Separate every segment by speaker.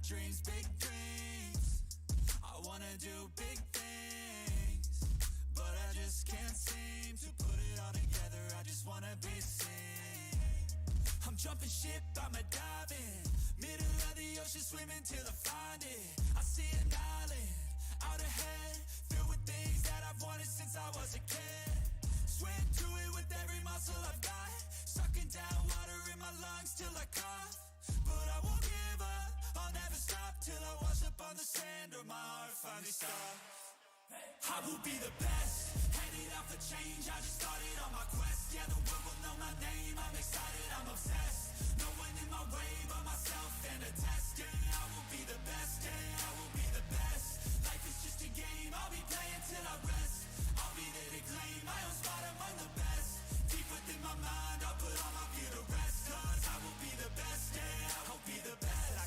Speaker 1: dreams, big dreams. I wanna do big things, but I just can't seem to put it all together. I just wanna be seen. I'm jumping ship, I'ma dive in, middle of the ocean, swimming till I find it. I see an island out ahead, filled with things that I've wanted since I was a kid. Swim through it with every muscle I've got, sucking down water in my lungs till I cough. But I won't give up, I'll never stop till I wash up on the sand or my heart finally stops. I will be the best, headed out for change, I just started on my quest. Yeah, the world will know my name, I'm excited, I'm obsessed. No one in my way but myself and a test. Yeah, I will be the best, yeah, I will be the best. Life is just a game, I'll be playing till I rest. I'll be there to claim my own spot among the best. Deep within my mind, I'll put all my fear to rest. Cause I will be the best, yeah, I'll be the best.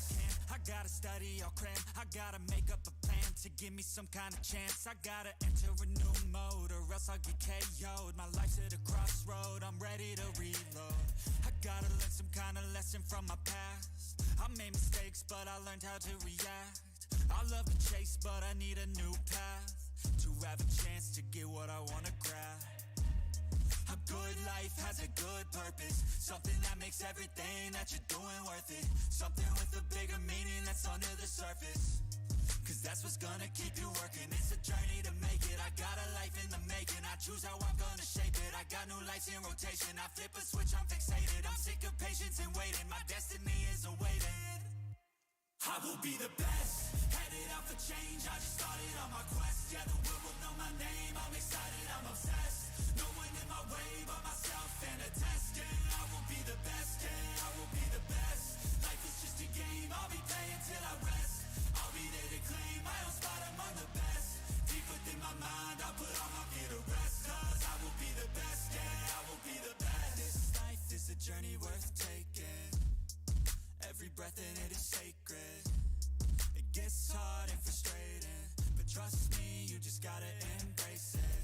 Speaker 1: I gotta study, I'll cram, I gotta make up a plan to give me some kind of chance. I gotta enter a new mode or else I'll get KO'd. My life's at a crossroad, I'm ready to reload. I gotta learn some kind of lesson from my past. I made mistakes but I learned how to react. I love the chase but I need a new path to have a chance to get what I wanna grab. A good life has a good purpose, something that makes everything that you're doing worth it. Something with a bigger meaning that's under the surface, cause that's what's gonna keep you working. It's a journey to make it, I got a life in the making. I choose how I'm gonna shape it, I got new lights in rotation. I flip a switch, I'm fixated, I'm sick of patience and waiting. My destiny is awaiting. I will be the best, headed out for change, I just started on my quest. Yeah, the world will know my name, I'm excited, I'm obsessed. No one in my way but myself and a test. Yeah, I will be the best, yeah, I will be the best. Life is just a game, I'll be playing till I rest. I'll be there to claim my own spot among the best. Deep within my mind, I'll put all my fear to rest. Cause I will be the best, yeah, I will be the best. This life is a journey worth taking, every breath in it is sacred. It gets hard and frustrating, but trust me, you just gotta embrace it.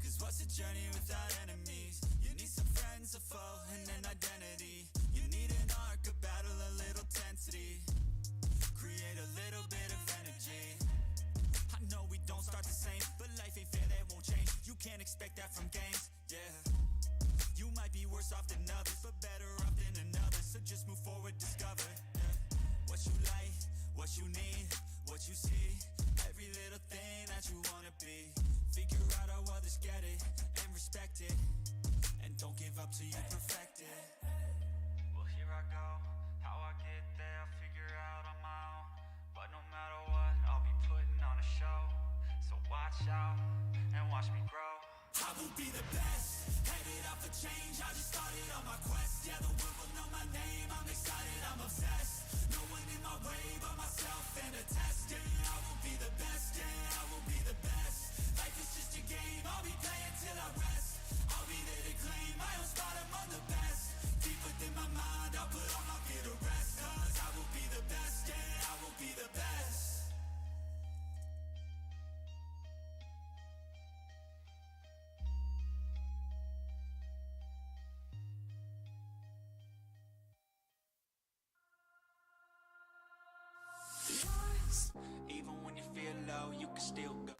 Speaker 1: Cause what's a journey without enemies? You need some friends, a foe, and an identity. You need an arc, a battle, a little tensity. Create a little bit of energy. I know we don't start the same, but life ain't fair, that won't change. You can't expect that from games, yeah. You might be worse off than others, but better off than another. So just move forward, discover, yeah. What you like, what you need, what you see. Every little thing that you wanna be. Figure out how others get it, and respect it. And don't give up till you perfect it. Well, here I go, how I get there, I'll figure out on my own. But no matter what, I'll be putting on a show. So watch out, and watch me grow. I will be the best, headed out for change, I just started on my quest. Yeah, the world will know my name, I'm excited, I'm obsessed. No one in my way but myself and a test. Yeah, I will be the best, yeah, I will be the best. Life is just a game, I'll be playing till I rest. I'll be there to claim my own spot among the best. Deep within my mind, I'll put all my fear to rest. Cause I will be the best, yeah, I will be the best. Even when you feel low, you can still go.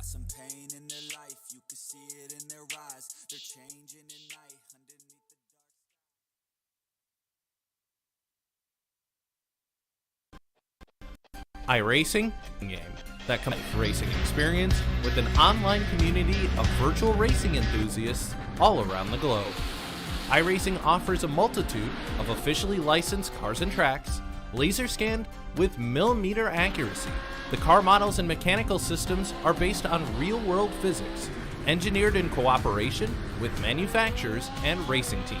Speaker 1: Some pain in their life, you can see it in their eyes. They're changing at night underneath the dark sky.
Speaker 2: iRacing game that combines racing experience with an online community of virtual racing enthusiasts all around the globe. iRacing offers a multitude of officially licensed cars and tracks, laser scanned with millimeter accuracy. The car models and mechanical systems are based on real-world physics engineered in cooperation with manufacturers and racing teams.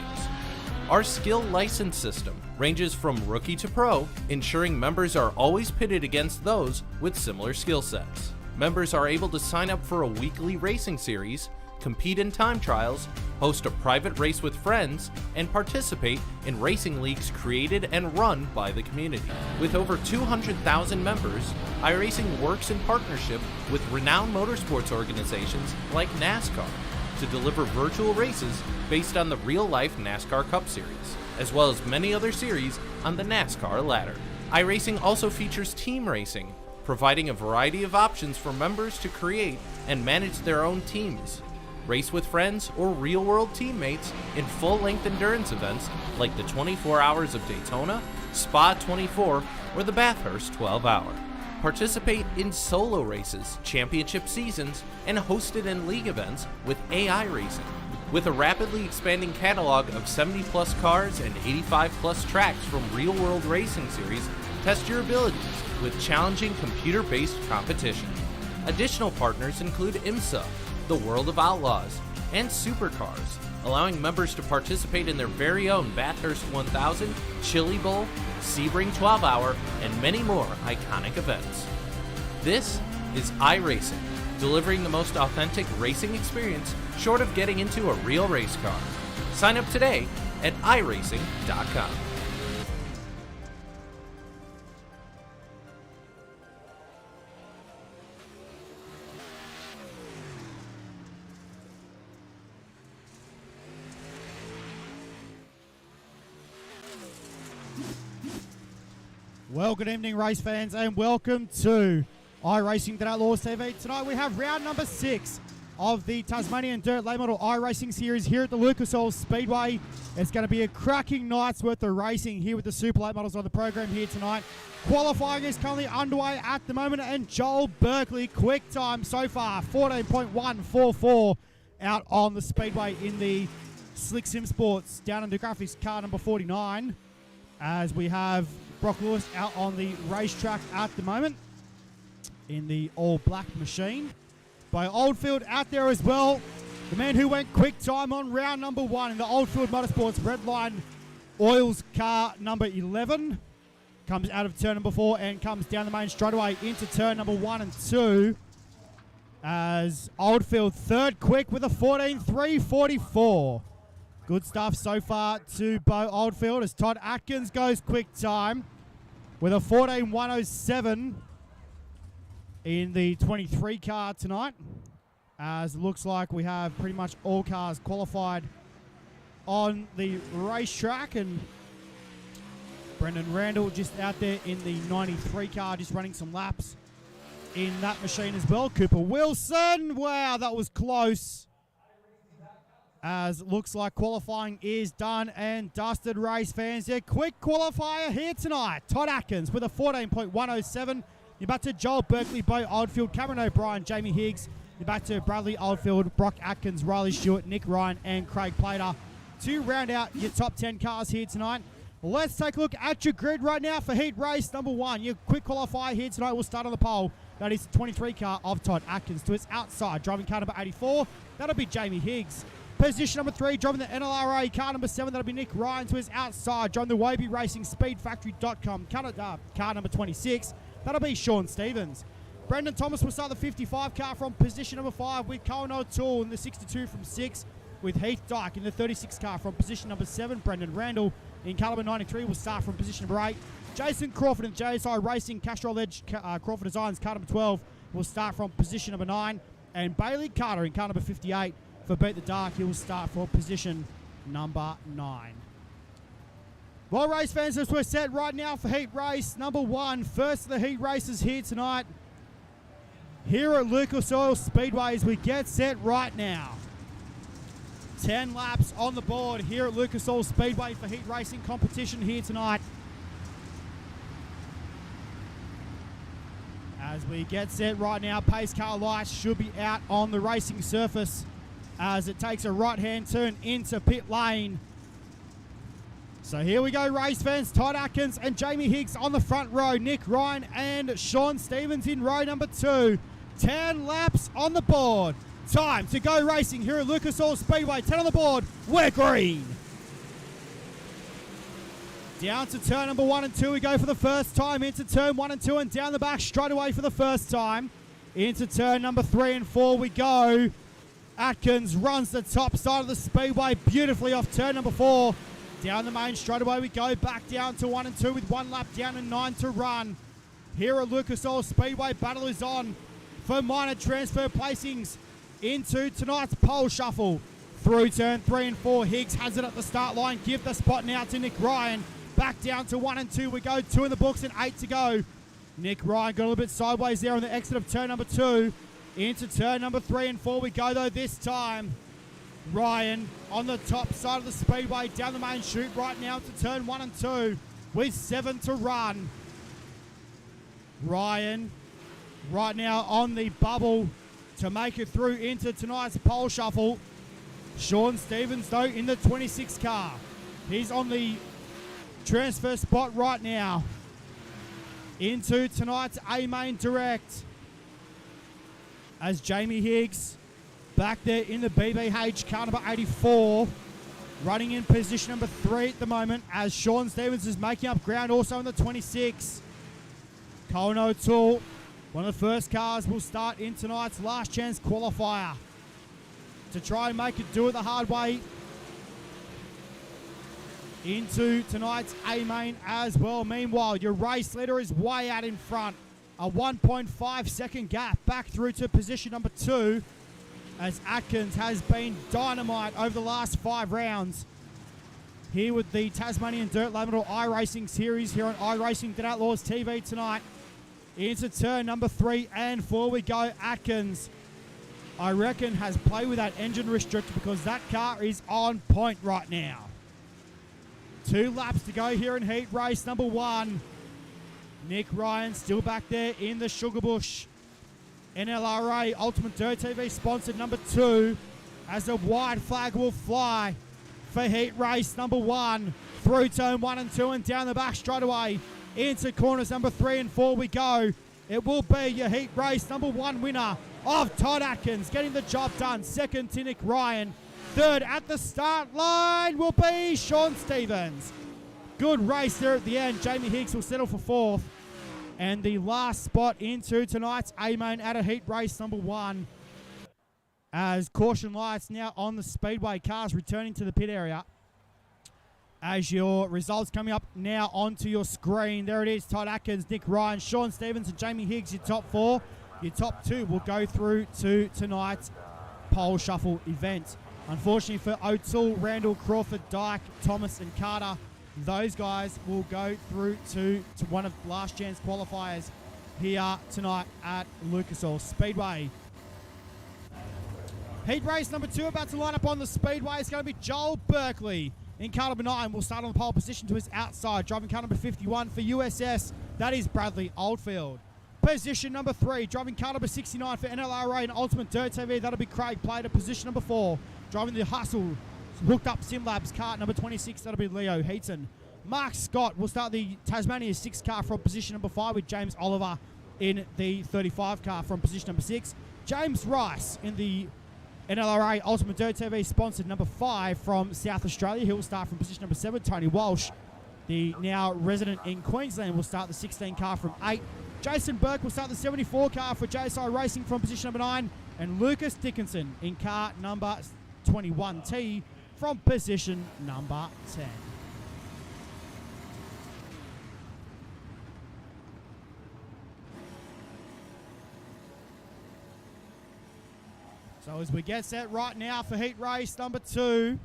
Speaker 2: Our skill license system ranges from rookie to pro, ensuring members are always pitted against those with similar skill sets. Members are able to sign up for a weekly racing series, compete in time trials, host a private race with friends, and participate in racing leagues created and run by the community. With over 200,000 members, iRacing works in partnership with renowned motorsports organizations like NASCAR to deliver virtual races based on the real-life NASCAR Cup Series, as well as many other series on the NASCAR ladder. iRacing also features team racing, providing a variety of options for members to create and manage their own teams, race with friends or real-world teammates in full-length endurance events like the 24 Hours of Daytona, Spa 24, or the Bathurst 12-Hour. Participate in solo races, championship seasons, and hosted in league events with AI Racing. With a rapidly expanding catalog of 70-plus cars and 85-plus tracks from real-world racing series, test your abilities with challenging computer-based competition. Additional partners include IMSA, the World of Outlaws, and Supercars, allowing members to participate in their very own Bathurst 1000, Chili Bowl, Sebring 12-Hour, and many more iconic events. This is iRacing, delivering the most authentic racing experience short of getting into a real race car. Sign up today at iRacing.com.
Speaker 3: Well, good evening, race fans, and welcome to iRacing at Outlaws TV. Tonight we have round number 6 of the Tasmanian Dirt Late Model iRacing Series here at the Lucas Oil Speedway. It's going to be a cracking night's worth of racing here with the Super Late Models on the program here tonight. Qualifying is currently underway at the moment, and Joel Berkeley, quick time so far, 14.144 out on the Speedway in the Slick Sim Sports down under graphics car number 49, as we have Brock Lewis out on the racetrack at the moment in the all-black machine. By Oldfield out there as well, the man who went quick time on round number 1 in the Oldfield Motorsports Redline Oils car number 11. Comes out of turn number 4 and comes down the main straightaway into turn number 1 and 2. As Oldfield third quick with a 14.344. Good stuff so far to Bo Oldfield as Todd Atkins goes quick time with a 14.107 in the 23 car tonight. As it looks like we have pretty much all cars qualified on the racetrack, and Brendan Randall just out there in the 93 car just running some laps in that machine as well. Cooper Wilson, wow, that was close. As it looks like qualifying is done and dusted, race fans. Yeah, quick qualifier here tonight. Todd Atkins with a 14.107. You're back to Joel Berkeley, Bo Oldfield, Cameron O'Brien, Jamie Higgs. You're back to Bradley Oldfield, Brock Atkins, Riley Stewart, Nick Ryan, and Craig Plater to round out your top 10 cars here tonight. Let's take a look at your grid right now for heat race number 1. Your quick qualifier here tonight will start on the pole. That is the 23 car of Todd Atkins. To its outside, driving car number 84. That'll be Jamie Higgs. Position number 3, driving the NLRA car number 7, that'll be Nick Ryan. To his outside, driving the Waby Racing Speedfactory.com car number 26, that'll be Sean Stevens. Brendan Thomas will start the 55 car from position number 5 with Cohen O'Toole in the 62 from 6, with Heath Dyke in the 36 car from position number 7. Brendan Randall in car number 93 will start from position number 8. Jason Crawford in JSI Racing Castrol Edge Crawford Designs car number 12 will start from position number 9. And Bailey Carter in car number 58 for Beat the Dark, he will start for position number 9. Well, race fans, as we're set right now for heat race number 1. First of the heat races here tonight, here at Lucas Oil Speedway, as we get set right now. 10 laps on the board here at Lucas Oil Speedway for heat racing competition here tonight. As we get set right now, pace car lights should be out on the racing surface as it takes a right-hand turn into pit lane. So here we go, race fans. Todd Atkins and Jamie Higgs on the front row. Nick Ryan and Sean Stevens in row number 2. 10 laps on the board. Time to go racing here at Lucas Oil Speedway. 10 on the board. We're green. Down to turn number 1 and 2 we go for the first time. Into turn 1 and 2 and down the back straight away for the first time. Into turn number 3 and 4 we go. Atkins runs the top side of the speedway beautifully off turn number 4. Down the main straight away we go. Back down to 1 and 2 with 1 lap down and 9 to run. Here at Lucas Oil Speedway, battle is on for minor transfer placings into tonight's pole shuffle. Through turn 3 and 4, Higgs has it at the start line. Give the spot now to Nick Ryan. Back down to 1 and 2 we go. 2 in the books and 8 to go. Nick Ryan got a little bit sideways there on the exit of turn number 2. Into turn number 3 and 4 we go though this time. Ryan on the top side of the speedway down the main chute right now to turn 1 and 2 with 7 to run. Ryan right now on the bubble to make it through into tonight's pole shuffle. Sean Stevens though in the 26 car. He's on the transfer spot right now into tonight's A-Main Direct as Jamie Higgs back there in the BBH car number 84 running in position number 3 at the moment as Sean Stevens is making up ground also in the 26. Colin O'Toole, one of the first cars, will start in tonight's last chance qualifier to try and make it do it the hard way into tonight's A-Main as well. Meanwhile, your race leader is way out in front. A 1.5 second gap back through to position number 2 as Atkins has been dynamite over the last 5 rounds. Here with the Tasmanian Dirt Late Model iRacing Series here on iRacing Outlaws TV tonight. Into turn number 3 and 4 we go. Atkins, I reckon, has played with that engine restrictor because that car is on point right now. 2 laps to go here in heat race number 1. Nick Ryan still back there in the Sugar Bush. NLRA Ultimate Dirt TV sponsored number 2 as a white flag will fly for heat race number 1. Through turn 1 and 2 and down the back straight away. Into corners number 3 and 4 we go. It will be your heat race number 1 winner of Todd Atkins getting the job done. Second to Nick Ryan. Third at the start line will be Sean Stevens. Good race there at the end. Jamie Higgs will settle for 4th. And the last spot into tonight's A-Main at a heat race number 1. As caution lights now on the speedway cars returning to the pit area. As your results coming up now onto your screen. There it is, Todd Atkins, Nick Ryan, Sean Stevens and Jamie Higgs, your top 4. Your top 2 will go through to tonight's pole shuffle event. Unfortunately for O'Toole, Randall, Crawford, Dyke, Thomas and Carter, those guys will go through to one of the last chance qualifiers here tonight at Lucas Oil Speedway. Heat race number 2 about to line up on the speedway. It's going to be Joel Berkeley in car number 9. Will start on the pole position to his outside. Driving car number 51 for USS. That is Bradley Oldfield. Position number 3. Driving car number 69 for NLRA and Ultimate Dirt TV. That'll be Craig Plater. Position number 4. Driving the Hustle hooked up SimLabs car number 26. That'll be Leo Heaton. Mark Scott will start the Tasmanian 6 car from position number 5 with James Oliver in the 35 car from position number 6. James Rice in the NLRA Ultimate Dirt TV sponsored number 5 from South Australia. He will start from position number 7. Tony Walsh, the now resident in Queensland, will start the 16 car from 8. Jason Burke will start the 74 car for JSI Racing from position number 9. And Lucas Dickinson in car number 21T from position number 10. So as we get set right now for heat race number 2,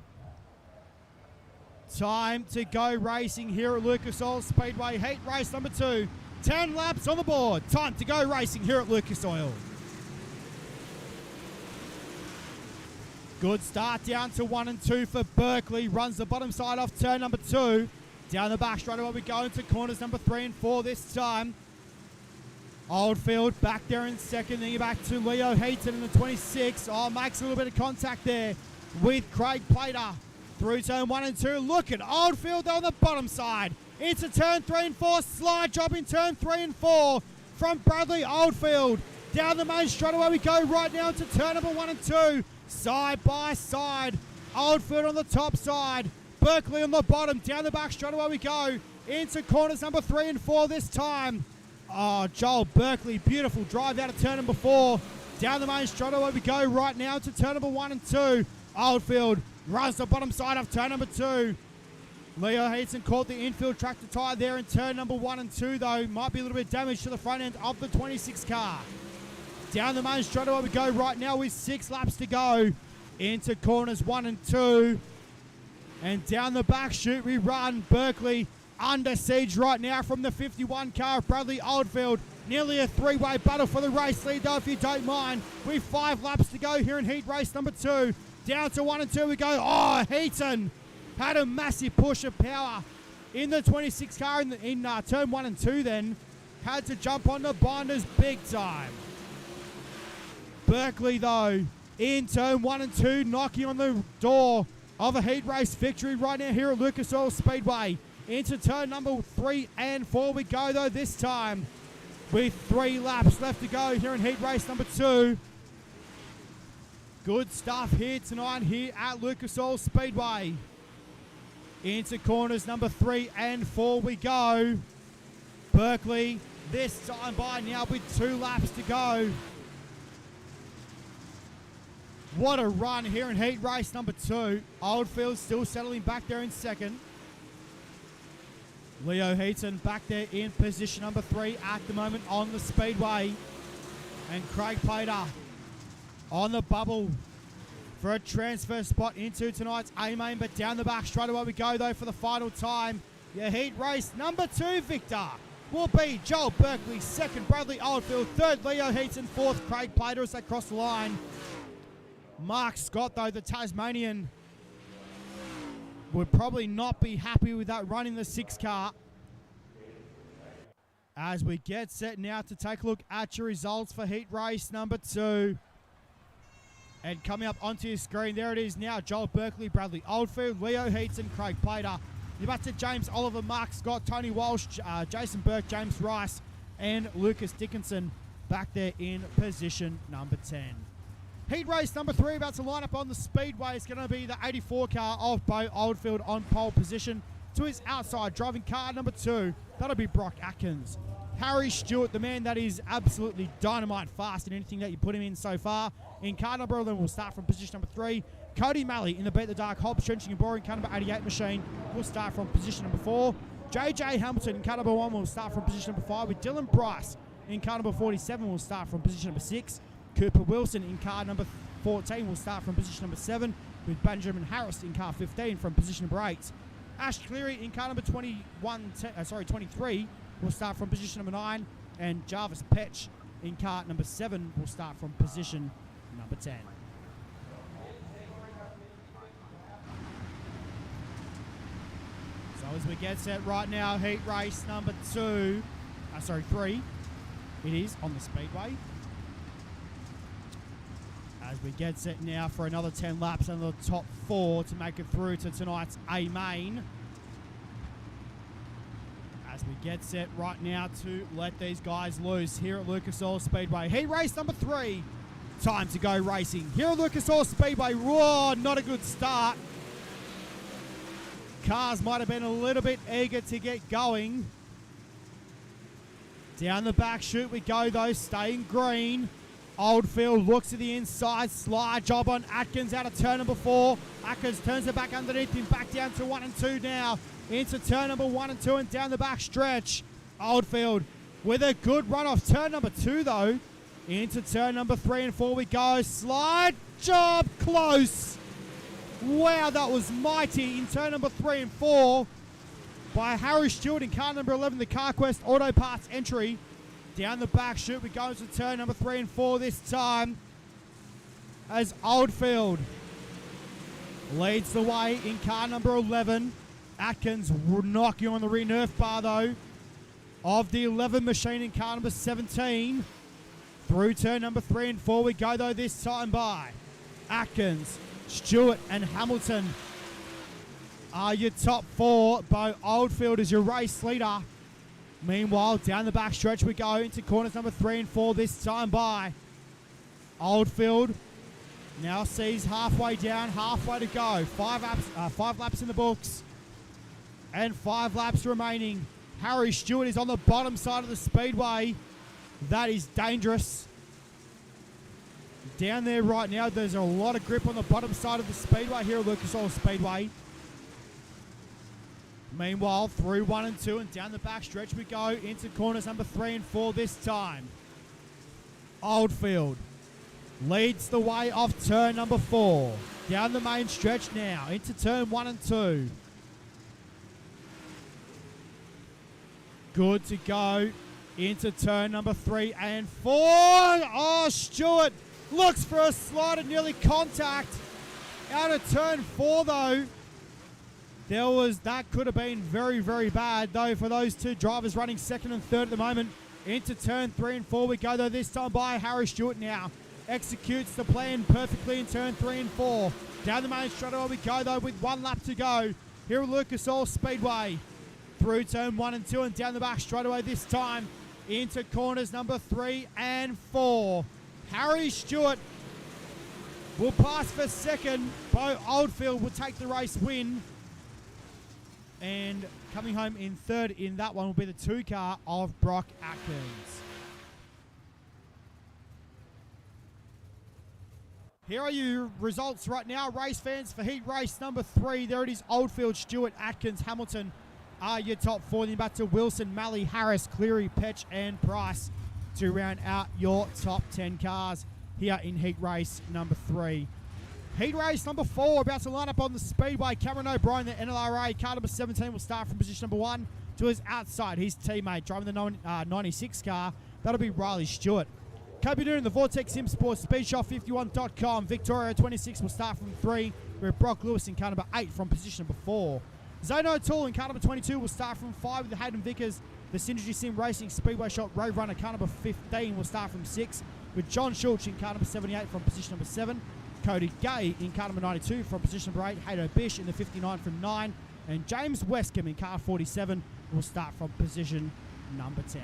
Speaker 3: time to go racing here at Lucas Oil Speedway. Heat race number 2, 10 laps on the board. Time to go racing here at Lucas Oil. Good start down to 1 and 2 for Berkeley. Runs the bottom side off turn number 2. Down the back straight away we go into corners number 3 and 4 this time. Oldfield back there in second, then you're back to Leo Heaton in the 26. Oh, makes a little bit of contact there with Craig Plater. Through turn 1 and 2. Look at Oldfield on the bottom side. Into turn 3 and 4. Slide job in turn 3 and 4 from Bradley Oldfield. Down the main straight away we go right now to turn number 1 and 2. Side by side. Oldfield on the top side. Berkeley on the bottom. Down the back straight away we go. Into corners number 3 and 4 this time. Oh, Joel Berkeley, beautiful drive out of turn number 4. Down the main straight away we go right now to turn number 1 and 2. Oldfield runs the bottom side of turn number 2. Leo Heaton caught the infield tractor tyre there in turn number 1 and 2 though. Might be a little bit of damage to the front end of the 26 car. Down the main straight away we go right now with 6 laps to go. Into corners 1 and 2. And down the back chute we run. Berkeley under siege right now from the 51 car of Bradley Oldfield. Nearly a 3-way battle for the race lead though, if you don't mind. With 5 laps to go here in heat race number 2. Down to 1 and 2 we go. Oh, Heaton had a massive push of power in the 26 car in turn 1 and 2 then. Had to jump on the binders big time. Berkeley though, in turn 1 and 2, knocking on the door of a heat race victory right now here at Lucas Oil Speedway. Into turn number 3 and 4 we go though this time. With 3 laps left to go here in heat race number 2. Good stuff here tonight here at Lucas Oil Speedway. Into corners number 3 and 4 we go. Berkeley this time by now with 2 laps to go. What a run here in heat race number 2. Oldfield still settling back there in second. Leo Heaton back there in position number 3 at the moment on the speedway. And Craig Plater on the bubble for a transfer spot into tonight's A-Main. But down the back straight away we go though for the final time. Your heat race number 2 victor will be Joel Berkeley. 2nd, Bradley Oldfield. 3rd, Leo Heaton. 4th, Craig Plater as they cross the line. Mark Scott though, the Tasmanian, would probably not be happy with that run in the 6 car. As we get set now to take a look at your results for heat race number 2. And coming up onto your screen, there it is now. Joel Berkeley, Bradley Oldfield, Leo Heaton, Craig Plater. You're back to James Oliver, Mark Scott, Tony Walsh, Jason Burke, James Rice, and Lucas Dickinson back there in position number 10. Heat race number 3 about to line up on the speedway. It's going to be the 84 car of Bo Oldfield on pole position. To his outside, driving car number 2. That'll be Brock Atkins. Harry Stewart, the man that is absolutely dynamite fast in anything that you put him in so far. In car number 11, we'll start from position number 3. Cody Malley in the Beat the Dark Hobbs, Trenching and Boring car number 88 machine. We'll start from position number 4. JJ Hamilton in car number 1 will start from position number 5. With Dylan Bryce in car number 47 will start from position number 6. Cooper Wilson in car number 14 will start from position number 7, with Benjamin Harris in car 15 from position number 8. Ash Cleary in car number 23 will start from position number 9, and Jarvis Petch in car number 7 will start from position number 10. So as we get set right now, heat race number 3, it is on the speedway. As we get set now for another 10 laps and the top 4 to make it through to tonight's A-Main. As we get set right now to let these guys loose here at Lucas Oil Speedway. Heat race number 3. Time to go racing. Here at Lucas Oil Speedway. Whoa, not a good start. Cars might have been a little bit eager to get going. Down the back chute we go though, staying green. Oldfield looks to the inside, slide job on Atkins out of turn number 4. Atkins turns it back underneath him, back down to 1 and 2 now. Into turn number 1 and 2 and down the back stretch. Oldfield with a good run off turn number 2 though. Into turn number 3 and 4 we go. Slide job close. Wow, that was mighty in turn number 3 and 4 by Harry Stewart in car number 11, the CarQuest Auto Parts entry. Down the back chute we go to turn number 3 and 4 this time, as Oldfield leads the way in car number 11. Atkins knocking on the rear nerf bar though of the 11 machine in car number 17. Through turn number 3 and 4 we go though, this time by Atkins, Stewart and Hamilton are your top 4. Bo Oldfield is your race leader. Meanwhile, down the back stretch we go into corners number 3 and 4, this time by Oldfield. Now sees halfway down, halfway to go. 5 laps in the books and 5 laps remaining. Harry Stewart is on the bottom side of the speedway. That is dangerous. Down there right now, there's a lot of grip on the bottom side of the speedway here at Lucas Oil Speedway. Meanwhile, through 1 and 2 and down the back stretch we go into corners number 3 and 4 this time. Oldfield leads the way off turn number 4. Down the main stretch now into turn 1 and 2. Good to go into turn number 3 and 4. Oh, Stewart looks for a slide and nearly contact. Out of turn 4 though. That could have been very, very bad though for those two drivers running second and third at the moment. Into turn 3 and 4 we go though, this time by Harry Stewart now. Executes the plan perfectly in turn 3 and 4. Down the main straightaway we go though with 1 lap to go here at Lucas Oil Speedway. Through turn 1 and 2 and down the back straightaway this time into corners number 3 and 4. Harry Stewart will pass for second. Bo Oldfield will take the race win. And coming home in third in that one will be the 2 car of Brock Atkins. Here are your results right now, race fans, for heat race number 3. There it is, Oldfield, Stewart, Atkins, Hamilton are your top 4. Then back to Wilson, Malley, Harris, Cleary, Petch and Price to round out your top 10 cars here in heat race number 3. Heat race number 4 about to line up on the speedway. Cameron O'Brien, the NLRA car number 17, will start from position number 1 to his outside. His teammate driving the 96 car, that'll be Riley Stewart. Kobe Noonan, the Vortex Sim Sports, Speedshot51.com. Victoria 26 will start from 3, where Brock Lewis in car number 8 from position number 4. Zane O'Toole in car number 22 will start from 5 with Hayden Vickers. The Synergy Sim Racing Speedway Shot Road Runner car number 15 will start from 6, with John Schultz in car number 78 from position number 7. Cody Gay in car number 92 from position number 8. Hato Bish in the 59 from 9. And James Westcombe in car 47 will start from position number 10.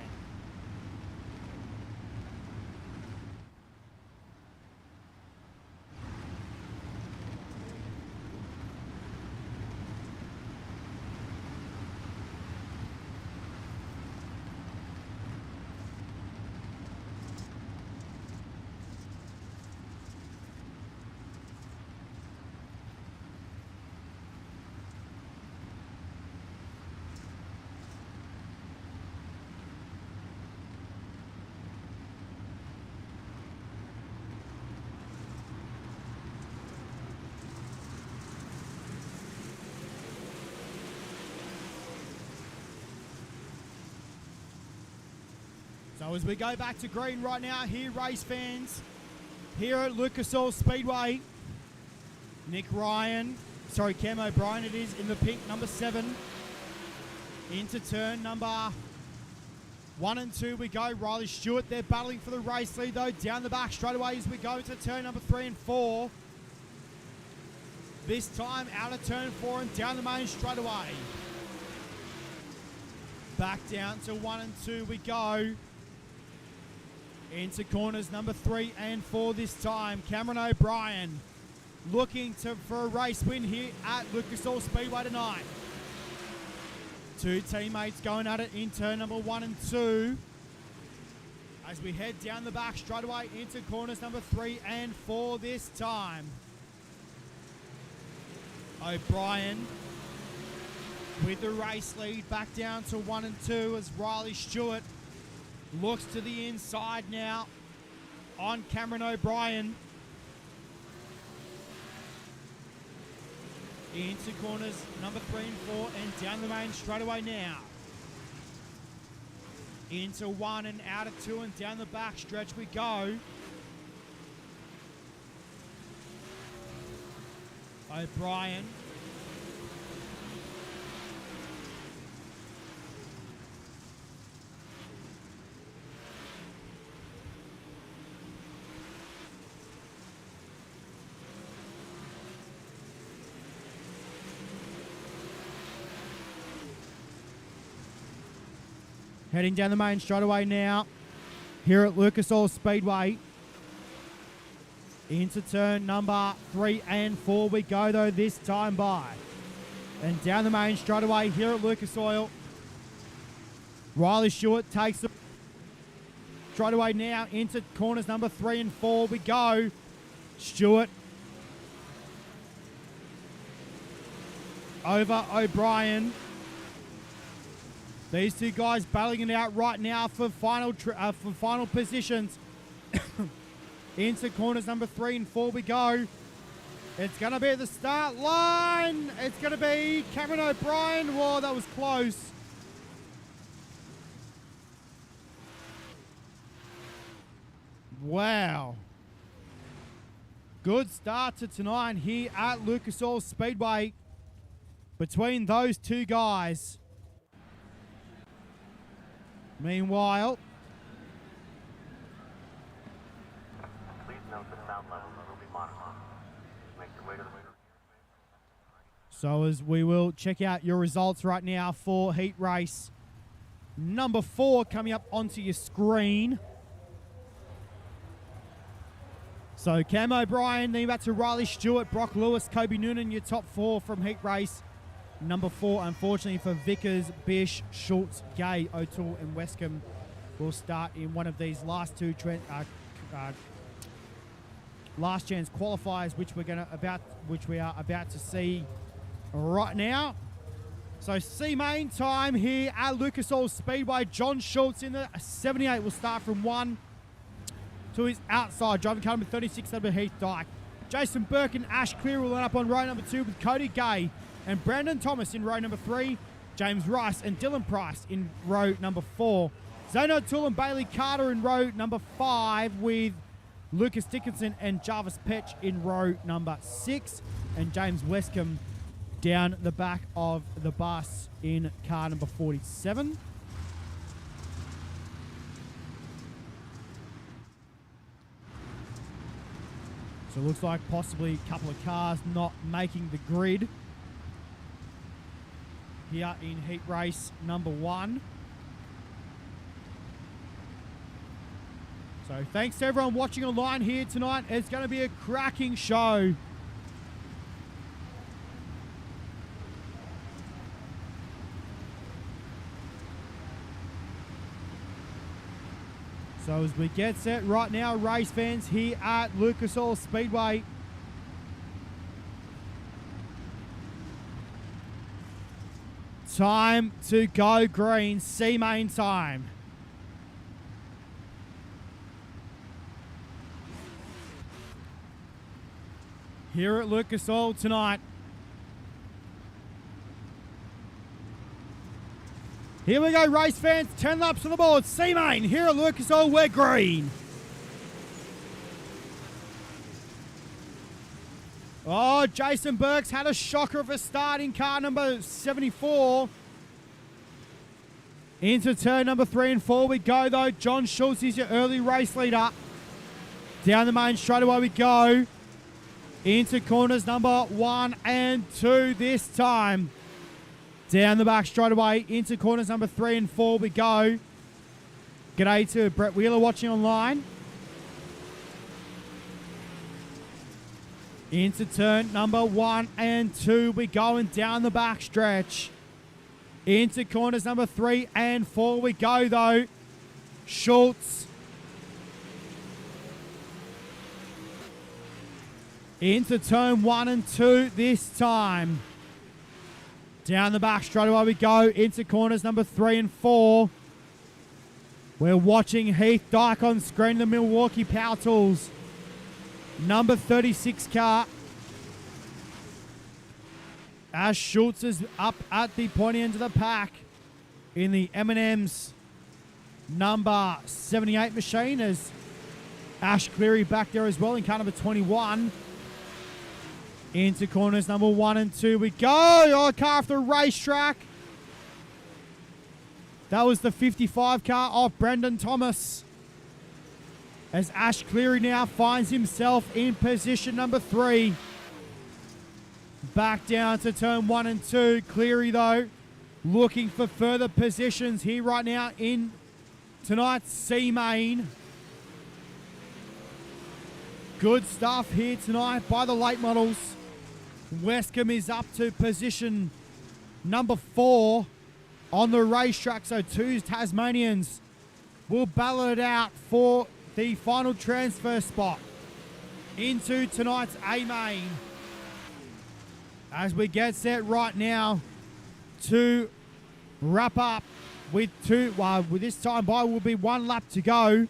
Speaker 3: So as we go back to green right now here, race fans, here at Lucas Oil Speedway, Cam O'Brien it is, in the pink, number 7. Into turn number 1 and 2 we go. Riley Stewart, they're battling for the race lead though. Down the back straight away as we go into turn number 3 and 4. This time out of turn 4 and down the main straight away. Back down to 1 and 2 we go. Into corners number 3 and 4 this time. Cameron O'Brien looking for a race win here at Lucas Oil Speedway tonight. 2 teammates going at it in turn number 1 and 2. As we head down the back straight away into corners number 3 and 4 this time. O'Brien with the race lead back down to 1 and 2 as Riley Stewart looks to the inside now on Cameron O'Brien. Into corners number 3 and 4 and down the main straight away now. Into 1 and out of 2 and down the back stretch we go. O'Brien. Heading down the main straightaway now. Here at Lucas Oil Speedway. Into turn number 3 and 4 we go though this time by. And down the main straightaway here at Lucas Oil. Riley Stewart takes the straightaway now into corners number 3 and 4 we go. Stewart over O'Brien. These two guys battling it out right now for final positions. Into corners number 3 and 4 we go. It's going to be at the start line. It's going to be Cameron O'Brien. Whoa, that was close. Wow. Good start to tonight here at Lucas Oil Speedway between those two guys. Meanwhile,
Speaker 4: please note the sound levels will be monitored. Make your way to the
Speaker 3: so as we will check out your results right now for heat race number 4 coming up onto your screen. So Cam O'Brien, then back to Riley Stewart, Brock Lewis, Kobe Noonan, your top 4 from heat race number 4. Unfortunately for Vickers, Bish, Schultz, Gay, O'Toole and Westcombe will start in one of these last two last chance qualifiers, which we are about to see right now. So C-main time here at Lucas Oil Speedway. John Schultz in the 78 will start from 1 to his outside. Driving car number 36, number Heath Dyke. Jason Burke and Ash Clear will line up on row number 2 with Cody Gay and Brandon Thomas in row number 3. James Rice and Dylan Price in row number 4. Zane O'Toole and Bailey Carter in row number 5 with Lucas Dickinson and Jarvis Petch in row number 6. And James Westcombe down the back of the bus in car number 47. So it looks like possibly a couple of cars not making the grid here in heat race number 1. So thanks to everyone watching online here tonight. It's going to be a cracking show. So as we get set right now, race fans here at Lucas Oil Speedway. Time to go green, C-main time. Here at Lucas Oil tonight. Here we go, race fans. 10 laps on the board. C-main here at Lucas Oil. We're green. Oh, Jason Burke's had a shocker of a start in car number 74. Into turn number 3 and 4 we go, though. John Schultz is your early race leader. Down the main straightaway we go. Into corners number 1 and 2 this time. Down the back straight away into corners number 3 and 4 we go. G'day to Brett Wheeler watching online. Into turn number 1 and 2 we go, and down the back stretch. Into corners number 3 and 4 we go, though. Schultz. Into turn 1 and 2 this time. Down the back straight away we go into corners number 3 and 4. We're watching Heath Dyke on screen, the Milwaukee Power Tools. Number 36 car. Ash Schultz is up at the pointy end of the pack in the M&M's number 78 machine, as Ash Cleary back there as well in car number 21. Into corners number 1 and 2 we go. Oh, car off the racetrack. That was the 55 car off Brendan Thomas. As Ash Cleary now finds himself in position number 3. Back down to turn 1 and 2. Cleary, though, looking for further positions here right now in tonight's C main. Good stuff here tonight by the late models. Westcombe is up to position number 4 on the racetrack. So 2 Tasmanians will battle it out for the final transfer spot into tonight's A main. As we get set right now to wrap up with with this time by will be 1 lap to go.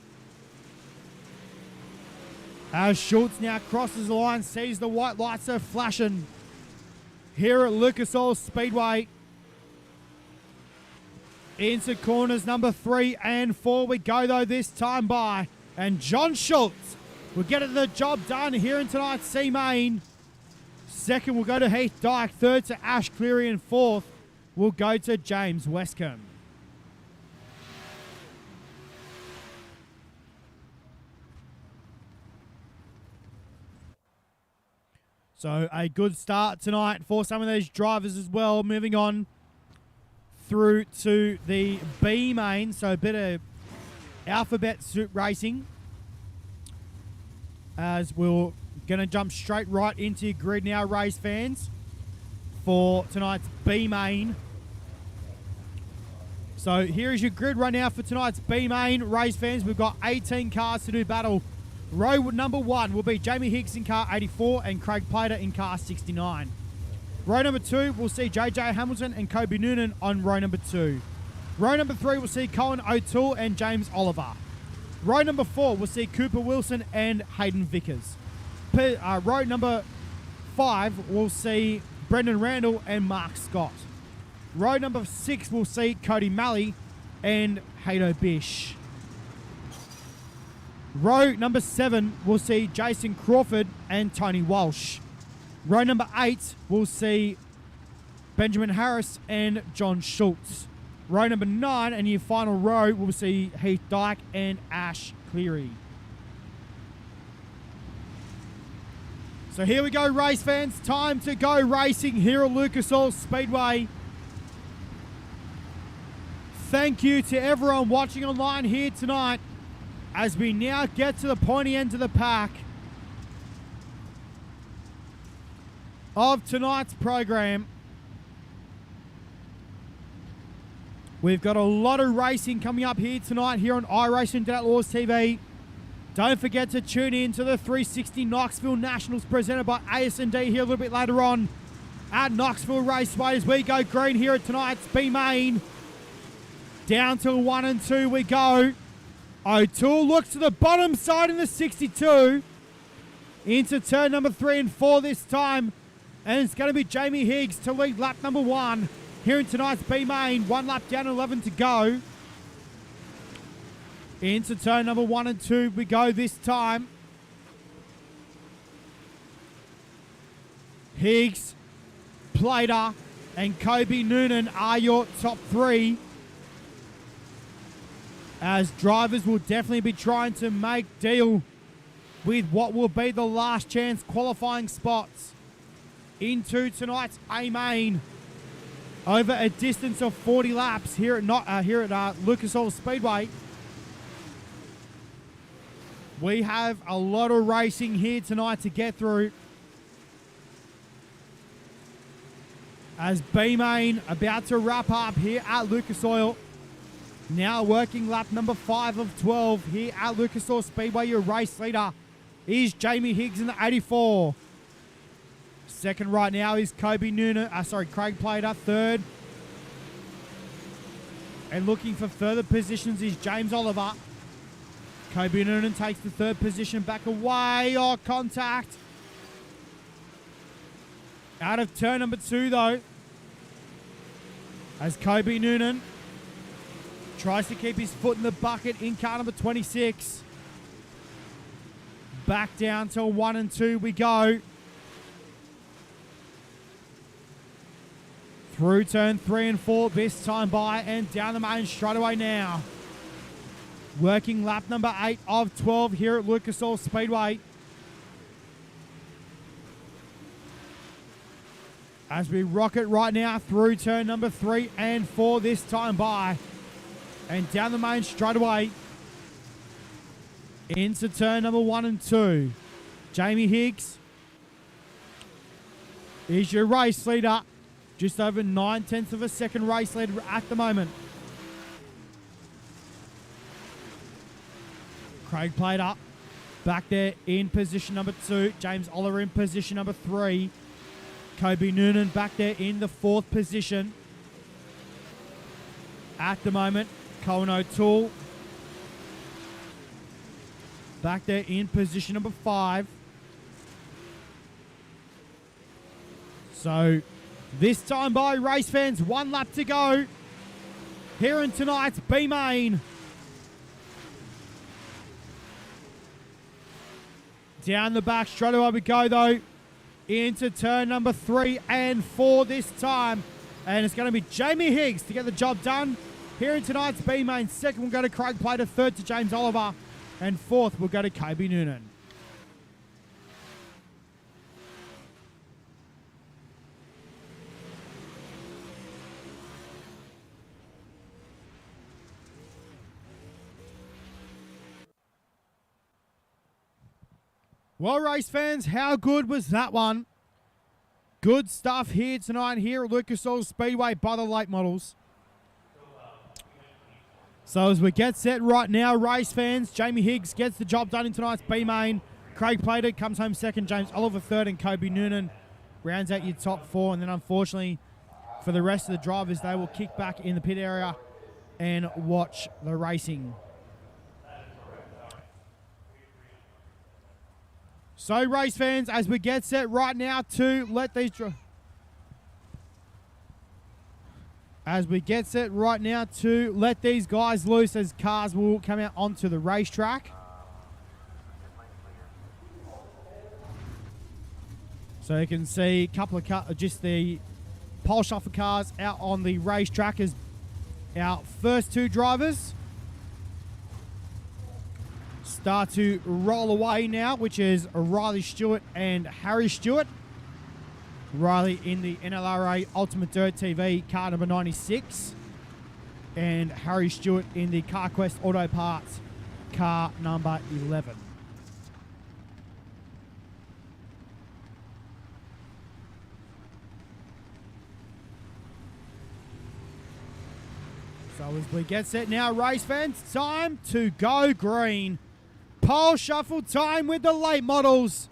Speaker 3: As Schultz now crosses the line, sees the white lights are flashing here at Lucas Oil Speedway. Into corners number 3 and 4 we go though this time by. And John Schultz will get the job done here in tonight's C main. Second will go to Heath Dyke. Third to Ash Cleary. And fourth will go to James Westcombe. So a good start tonight for some of these drivers as well. Moving on through to the B main. So a bit of alphabet soup racing. As we're going to jump straight right into your grid now, race fans, for tonight's B main. So here is your grid right now for tonight's B main, race fans. We've got 18 cars to do battle. Row number 1 will be Jamie Higgs in car 84 and Craig Plater in car 69. Row number 2 will see JJ Hamilton and Kobe Noonan on row number 2. Row number 3 will see Colin O'Toole and James Oliver. Row number 4 will see Cooper Wilson and Hayden Vickers. Row number 5 will see Brendan Randall and Mark Scott. Row number 6 will see Cody Malley and Hato Bish. Row number 7 will see Jason Crawford and Tony Walsh. Row number 8 will see Benjamin Harris and John Schultz. Row number 9 and your final row will see Heath Dyke and Ash Cleary. So here we go, race fans. Time to go racing here at Lucas Oil Speedway. Thank you to everyone watching online here tonight as we now get to the pointy end of the pack of tonight's program. We've got a lot of racing coming up here tonight here on iRacing Outlaws TV. Don't forget to tune in to the 360 Knoxville Nationals presented by AS&D here a little bit later on at Knoxville Raceway as we go green here at tonight's B main. Down to 1 and 2 we go. O'Toole looks to the bottom side in the 62. Into turn number 3 and 4 this time. And it's going to be Jamie Higgs to lead lap number 1 here in tonight's B main. 1 lap down, 11 to go. Into turn number 1 and 2 we go this time. Higgs, Plater, and Kobe Noonan are your top 3. As drivers will definitely be trying to make deal with what will be the last chance qualifying spots into tonight's A main over a distance of 40 laps here at Lucas Oil Speedway. We have a lot of racing here tonight to get through. As B main about to wrap up here at Lucas Oil. Now working lap number 5 of 12 here at Lucas Oil Speedway. Your race leader is Jamie Higgs in the 84. Second right now is Craig Plater. Third. And looking for further positions is James Oliver. Kobe Noonan takes the 3rd position back away. Oh, contact. Out of turn number 2 though. As Kobe Noonan tries to keep his foot in the bucket in car number 26. Back down to 1 and 2 we go. Through turn 3 and 4 this time by and down the main straight away now. Working lap number 8 of 12 here at Lucas Oil Speedway. As we rock it right now through turn number 3 and 4 this time by. And down the main straight away. Into turn number 1 and 2. Jamie Higgs is your race leader. Just over 9/10 of a second race leader at the moment. Craig played up. Back there in position number 2. James Oliver in position number 3. Kobe Noonan back there in the 4th position. At the moment, Cohen O'Toole back there in position number 5. So this time by race fans, 1 lap to go here in tonight's B main. Down the back straight away we go though. Into turn number 3 and 4 this time. And it's going to be Jamie Higgs to get the job done here in tonight's B main. Second will go to Craig Plater. Third to James Oliver. And fourth will go to Kobe Noonan. Well, race fans, how good was that one? Good stuff here tonight here at Lucas Oil Speedway by the late models. So as we get set right now, race fans, Jamie Higgs gets the job done in tonight's B main. Craig Plater comes home second, James Oliver third, and Kobe Noonan rounds out your top 4. And then unfortunately for the rest of the drivers, they will kick back in the pit area and watch the racing. So, race fans, as we get set right now to let these guys loose as cars will come out onto the racetrack. So you can see a couple of just the pole shuffle cars out on the racetrack as our first 2 drivers start to roll away now, which is Riley Stewart and Harry Stewart. Riley in the NLRA Ultimate Dirt TV car number 96, and Harry Stewart in the CarQuest Auto Parts car number 11. So as we get set now, race fans, time to go green. Pole shuffle time with the late models.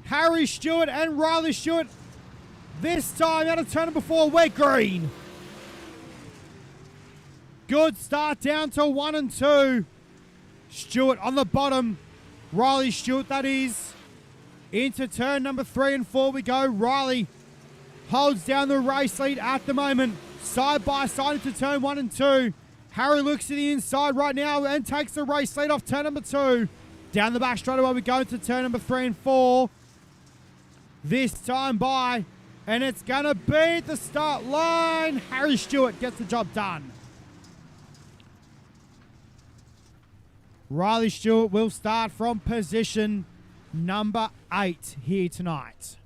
Speaker 3: Harry Stewart and Riley Stewart. This time out of turn number 4, we're green. Good start down to 1 and 2. Stewart on the bottom. Riley Stewart, that is. Into turn number 3 and 4 we go. Riley holds down the race lead at the moment. Side by side into turn 1 and 2. Harry looks to the inside right now and takes the race lead off turn number 2. Down the back straight away we go into turn number 3 and 4. This time by, and it's going to be at the start line. Harry Stewart gets the job done. Riley Stewart will start from position number 8 here tonight.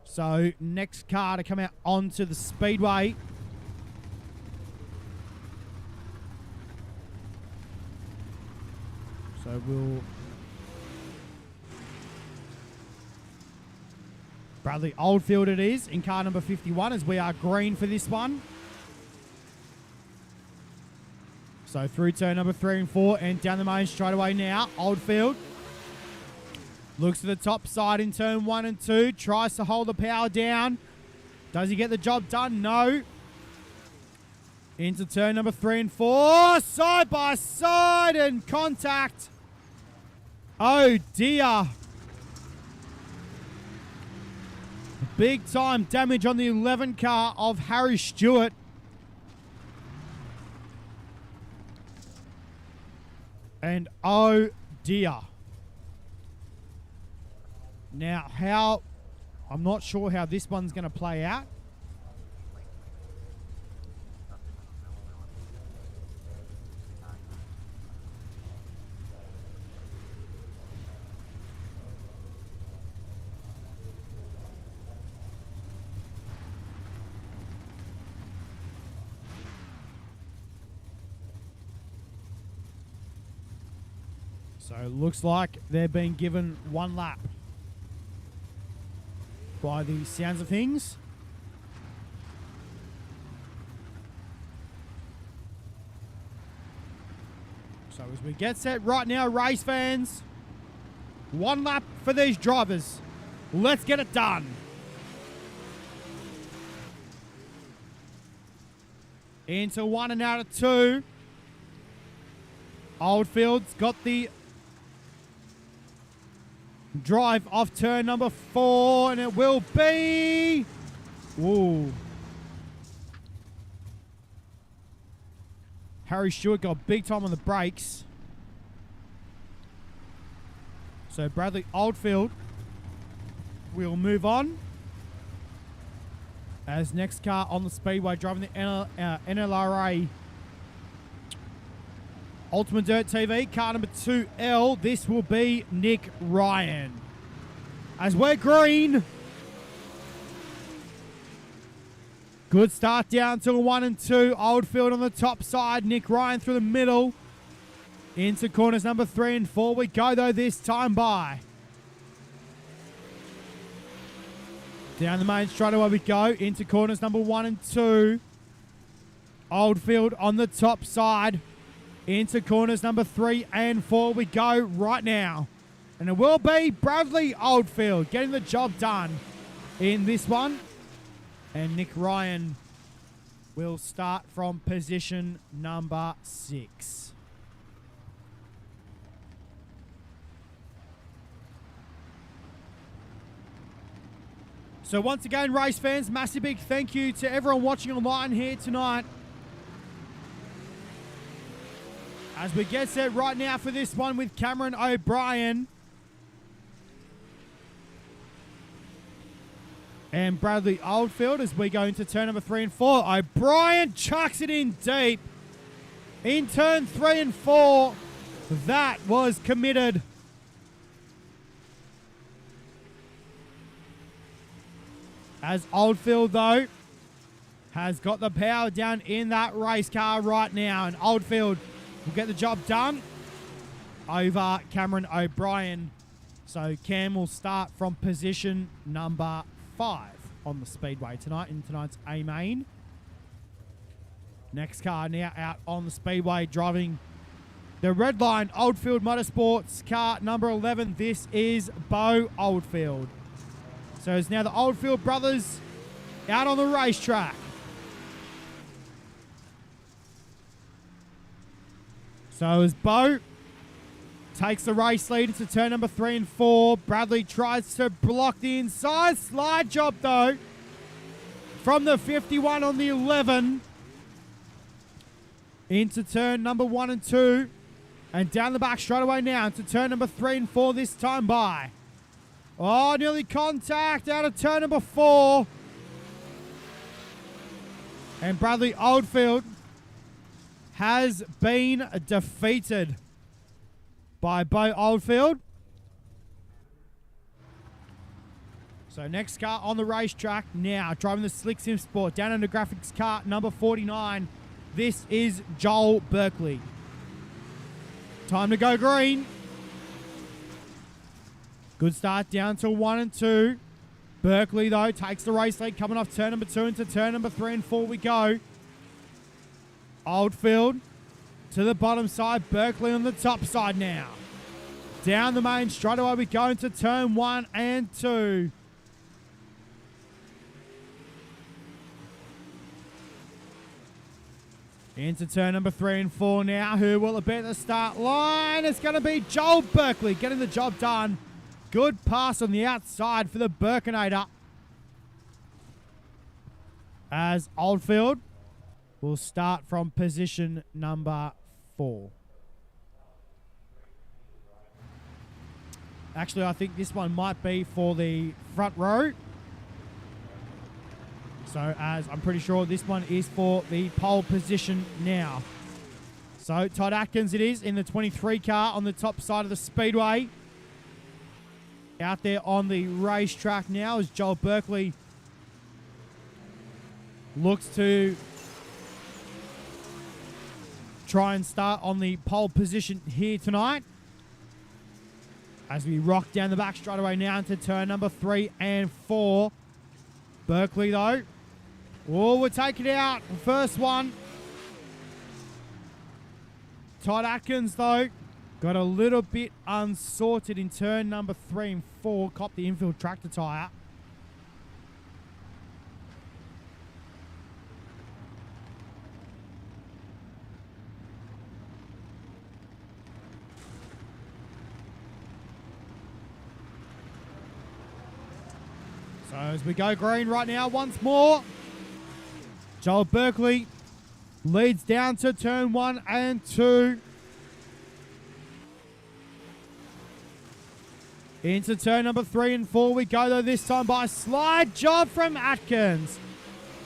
Speaker 3: So next car to come out onto the speedway. So we'll... Bradley Oldfield it is in car number 51 as we are green for this one. So through turn number 3 and 4 and down the main straight away now. Oldfield looks to the top side in turn 1 and 2. Tries to hold the power down. Does he get the job done? No. Into turn number 3 and 4. Side by side and contact. Oh dear. Big time damage on the 11 car of Harry Stewart. And oh dear. Now I'm not sure how this one's going to play out. So it looks like they're being given one lap by the sounds of things. So as we get set right now, race fans, one lap for these drivers. Let's get it done. Into one and out of two. Oldfield's got the drive off turn number 4, and it will be... Ooh. Harry Stewart got big time on the brakes. So Bradley Oldfield will move on as next car on the speedway driving the NLRA Ultimate Dirt TV, car number 2L. This will be Nick Ryan. As we're green. Good start down to 1 and 2. Oldfield on the top side. Nick Ryan through the middle. Into corners number 3 and 4 we go, though, this time by. Down the main straightaway we go. Into corners number 1 and 2. Oldfield on the top side. Into corners number 3 and 4 we go right now. And it will be Bradley Oldfield getting the job done in this one. And Nick Ryan will start from position number 6. So once again, race fans, massive big thank you to everyone watching online here tonight. As we get set right now for this one with Cameron O'Brien and Bradley Oldfield as we go into turn number 3 and 4. O'Brien chucks it in deep in turn 3 and 4. That was committed. As Oldfield, though, has got the power down in that race car right now. And Oldfield will get the job done over Cameron O'Brien. So Cam will start from position number 5 on the speedway tonight in tonight's A main. Next car now out on the speedway driving the red line Oldfield Motorsports car number 11. This is Bo Oldfield. So it's now the Oldfield brothers out on the racetrack. So as Bo takes the race lead into turn number 3 and 4, Bradley tries to block the inside. Slide job, though, from the 51 on the 11 into turn number 1 and 2. And down the back straight away now into turn number 3 and 4 this time by. Oh, nearly contact out of turn number 4. And Bradley Oldfield has been defeated by Bo Oldfield. So next car on the racetrack now, driving the Slick Sim Sport, down under graphics car number 49. This is Joel Berkeley. Time to go green. Good start down to 1 and 2. Berkeley, though, takes the race lead coming off turn number 2 into turn number 3 and 4 we go. Oldfield to the bottom side. Berkeley on the top side now. Down the main straightaway we go into turn 1 and 2. Into turn number 3 and 4 now. Who will it be at the start line? It's going to be Joel Berkeley getting the job done. Good pass on the outside for the Birkinator. As Oldfield will start from position number 4. Actually, I think this one might be for the front row. So, as I'm pretty sure this one is for the pole position now. So, Todd Atkins it is in the 23 car on the top side of the speedway. Out there on the racetrack now as Joel Berkeley looks to try and start on the pole position here tonight. As we rock down the back straightaway now into turn number 3 and 4. Berkeley, though. Oh, we'll take it out. First one. Todd Atkins, though, got a little bit unsorted in turn number 3 and 4. Copped the infield tractor tyre. So as we go green right now once more, Joel Berkeley leads down to turn 1 and 2. Into turn number 3 and 4 we go, though, this time by a slide job from Atkins.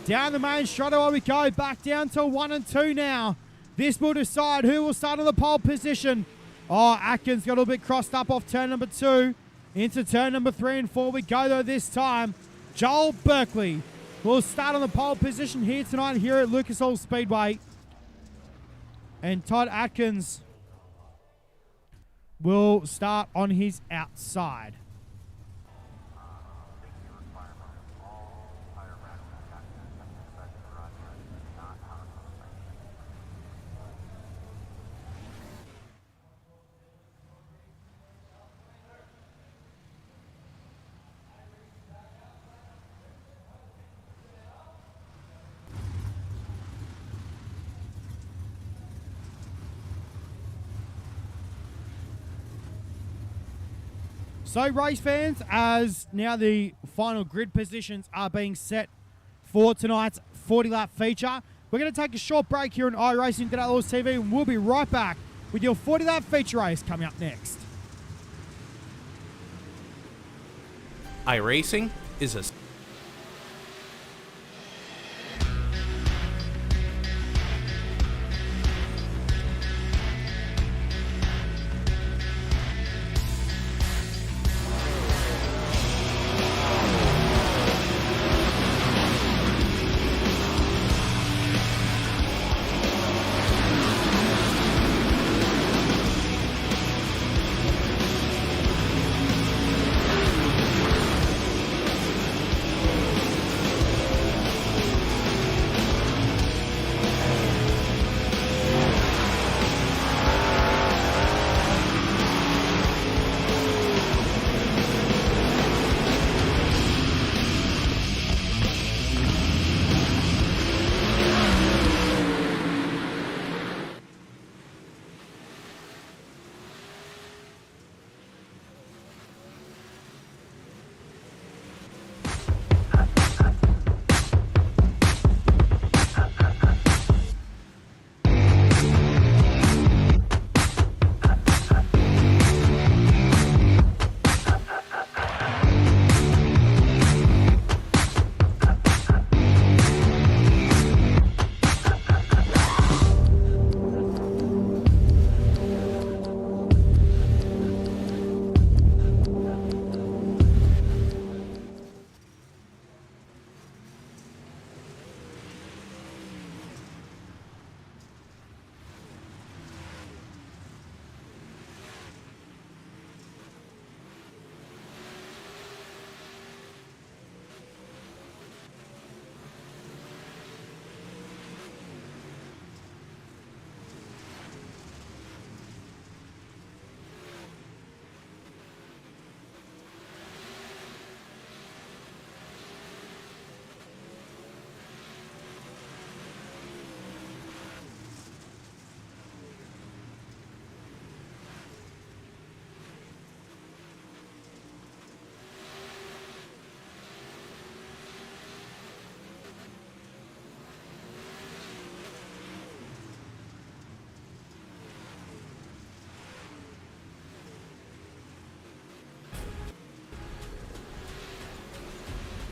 Speaker 3: Down the main straightaway we go, back down to 1 and 2 now. This will decide who will start on the pole position. Oh, Atkins got a little bit crossed up off turn number 2. Into turn number 3 and 4 we go, though, this time. Joel Berkeley will start on the pole position here tonight here at Lucas Oil Speedway. And Todd Atkins will start on his outside. So, race fans, as now the final grid positions are being set for tonight's 40-lap feature, we're going to take a short break here on iRacing Today Outlaws TV, and we'll be right back with your 40-lap feature race coming up next.
Speaker 2: iRacing is a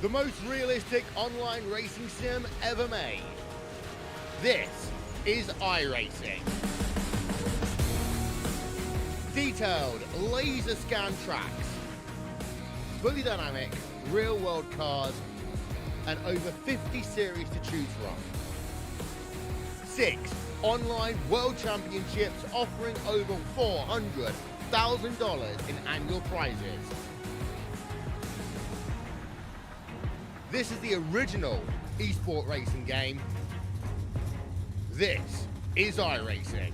Speaker 5: the most realistic online racing sim ever made. This is iRacing. Detailed laser scan tracks, fully dynamic real world cars, and over 50 series to choose from. 6 online world championships offering over $400,000 in annual prizes. This is the original esport racing game. This is iRacing.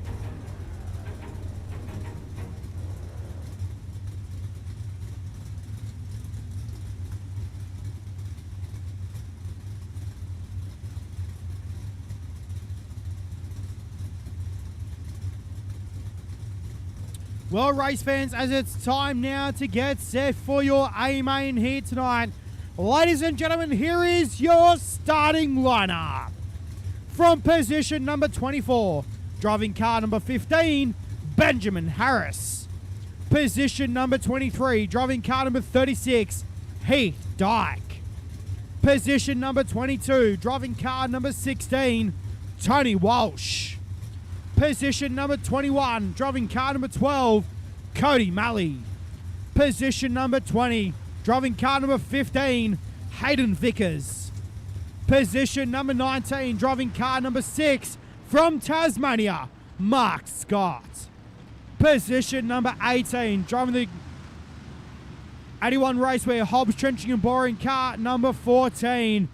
Speaker 3: Well, race fans, as it's time now to get set for your A-main here tonight. Ladies and gentlemen, here is your starting lineup. From position number 24, driving car number 15, Benjamin Harris. Position number 23, driving car number 36, Heath Dyke. Position number 22, driving car number 16, Tony Walsh. Position number 21, driving car number 12, Cody Malley. Position number 20, driving car number 15, Hayden Vickers. Position number 19, driving car number 6, from Tasmania, Mark Scott. Position number 18, driving the 81 Raceway Hobbs Trenching and Boring car number 14,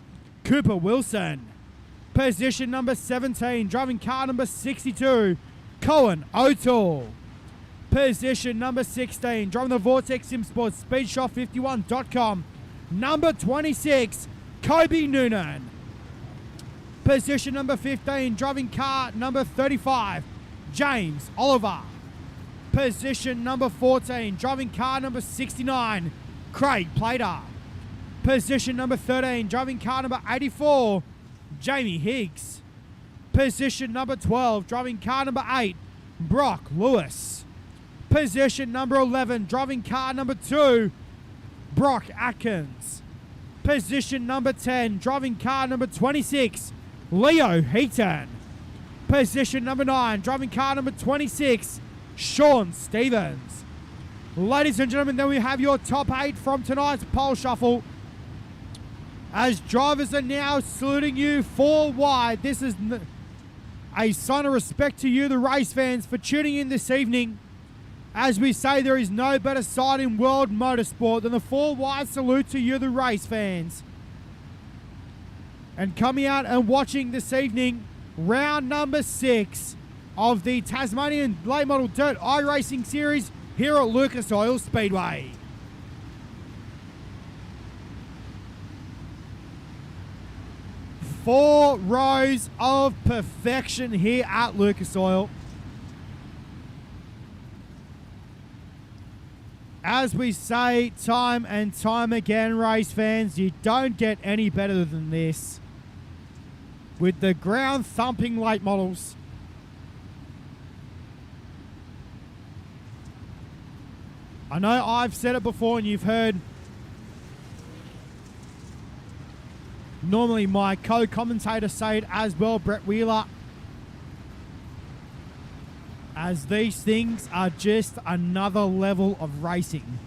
Speaker 3: Cooper Wilson. Position number 17, driving car number 62, Cohen O'Toole. Position number 16, driving the Vortex Sim Sports Speedshot51.com, number 26, Kobe Noonan. Position number 15, driving car number 35, James Oliver. Position number 14, driving car number 69, Craig Plater. Position number 13, driving car number 84, Jamie Higgs. Position number 12, driving car number 8, Brock Lewis. Position number 11, driving car number 2, Brock Atkins. Position number 10, driving car number 26, Leo Heaton. Position number 9, driving car number 26, Sean Stevens. Ladies and gentlemen, then we have your top 8 from tonight's pole shuffle. As drivers are now saluting you 4 wide. This is a sign of respect to you, the race fans, for tuning in this evening. As we say, there is no better sight in world motorsport than the 4 wide salute to you, the race fans. And coming out and watching this evening, round number 6 of the Tasmanian Late Model Dirt iRacing Series here at Lucas Oil Speedway. Four rows of perfection here at Lucas Oil. As we say time and time again, race fans, you don't get any better than this. With the ground thumping late models. I know I've said it before and you've heard normally my co-commentator say it as well, Brett Wheeler. As these things are just another level of racing.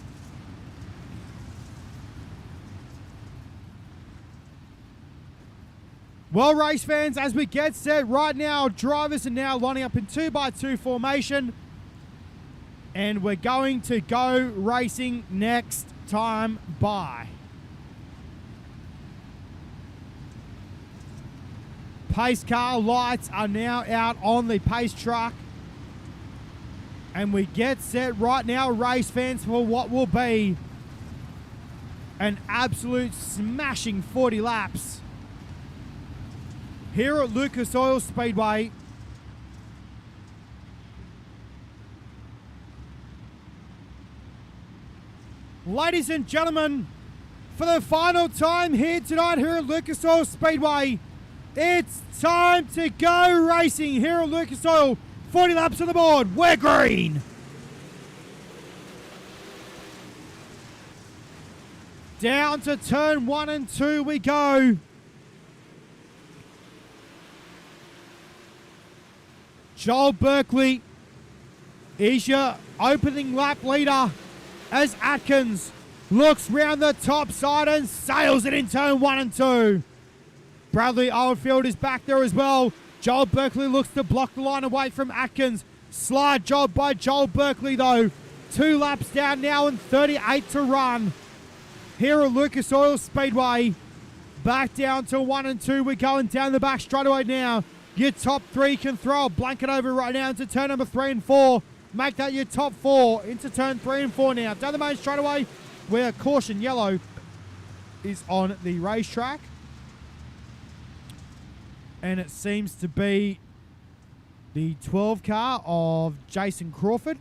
Speaker 3: Well, race fans, as we get set right now, drivers are now lining up in 2x2 formation. And we're going to go racing next time by. Pace car lights are now out on the pace truck. And we get set right now, race fans, for what will be an absolute smashing 40 laps here at Lucas Oil Speedway. Ladies and gentlemen, for the final time here tonight here at Lucas Oil Speedway, it's time to go racing here at Lucas Oil. 40 laps on the board. We're green. Down to turn 1 and 2 we go. Joel Berkeley is your opening lap leader as Atkins looks round the top side and sails it in turn 1 and 2. Bradley Oldfield is back there as well. Joel Berkeley looks to block the line away from Atkins. Slide job by Joel Berkeley, though. 2 laps down now and 38 to run. Here at Lucas Oil Speedway. Back down to 1 and 2. We're going down the back straightaway now. Your top 3 can throw a blanket over right now into turn number 3 and 4. Make that your top 4 into turn 3 and 4 now. Down the main straightaway where caution yellow is on the racetrack. And it seems to be the 12 car of Jason Crawford.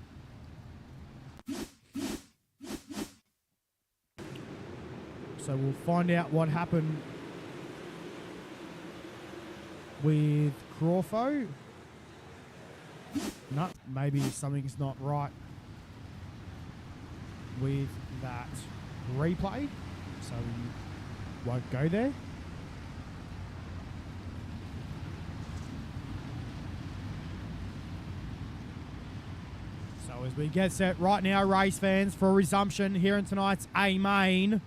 Speaker 3: So we'll find out what happened with Crawfo. No, maybe something's not right with that replay. So we won't go there. So as we get set right now, race fans, for resumption here in tonight's A main.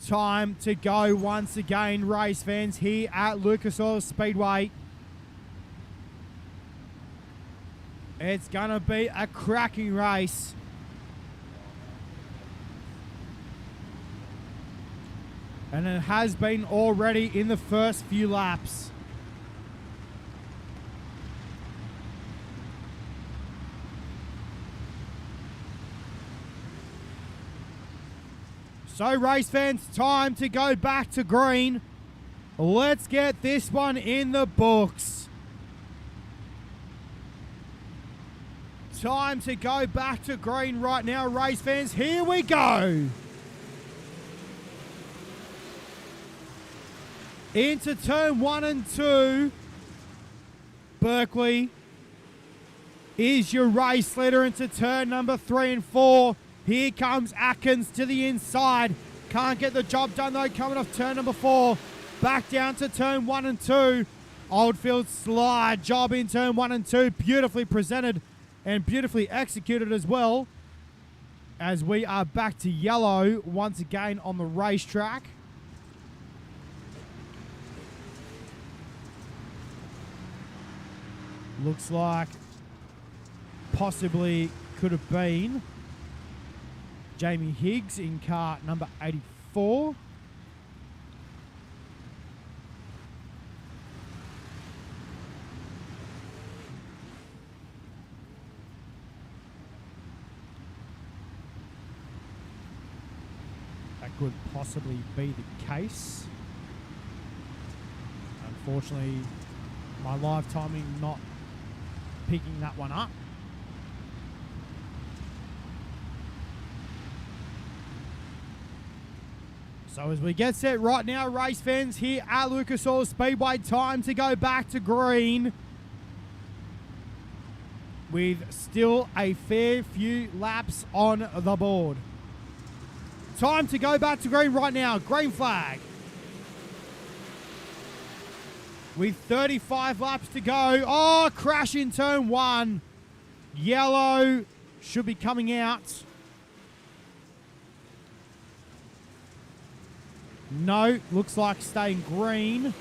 Speaker 3: Time to go once again, race fans, here at Lucas Oil Speedway. It's going to be a cracking race. And it has been already in the first few laps. So race fans, time to go back to green. Let's get this one in the books. Time to go back to green right now, race fans. Here we go. Into turn 1 and 2. Berkeley is your race leader into turn number 3 and 4. Here comes Atkins to the inside. Can't get the job done though, coming off turn number 4. Back down to turn 1 and 2. Oldfield slide job in turn 1 and 2. Beautifully presented and beautifully executed as well. As we are back to yellow once again on the racetrack. Looks like possibly could have been Jamie Higgs in car number 84. That could possibly be the case. Unfortunately, my live timing not picking that one up. So as we get set right now, race fans, here at Lucas Oil Speedway, time to go back to green. With still a fair few laps on the board. Time to go back to green right now. Green flag. With 35 laps to go. Oh, crash in turn 1. Yellow should be coming out. No, looks like staying green.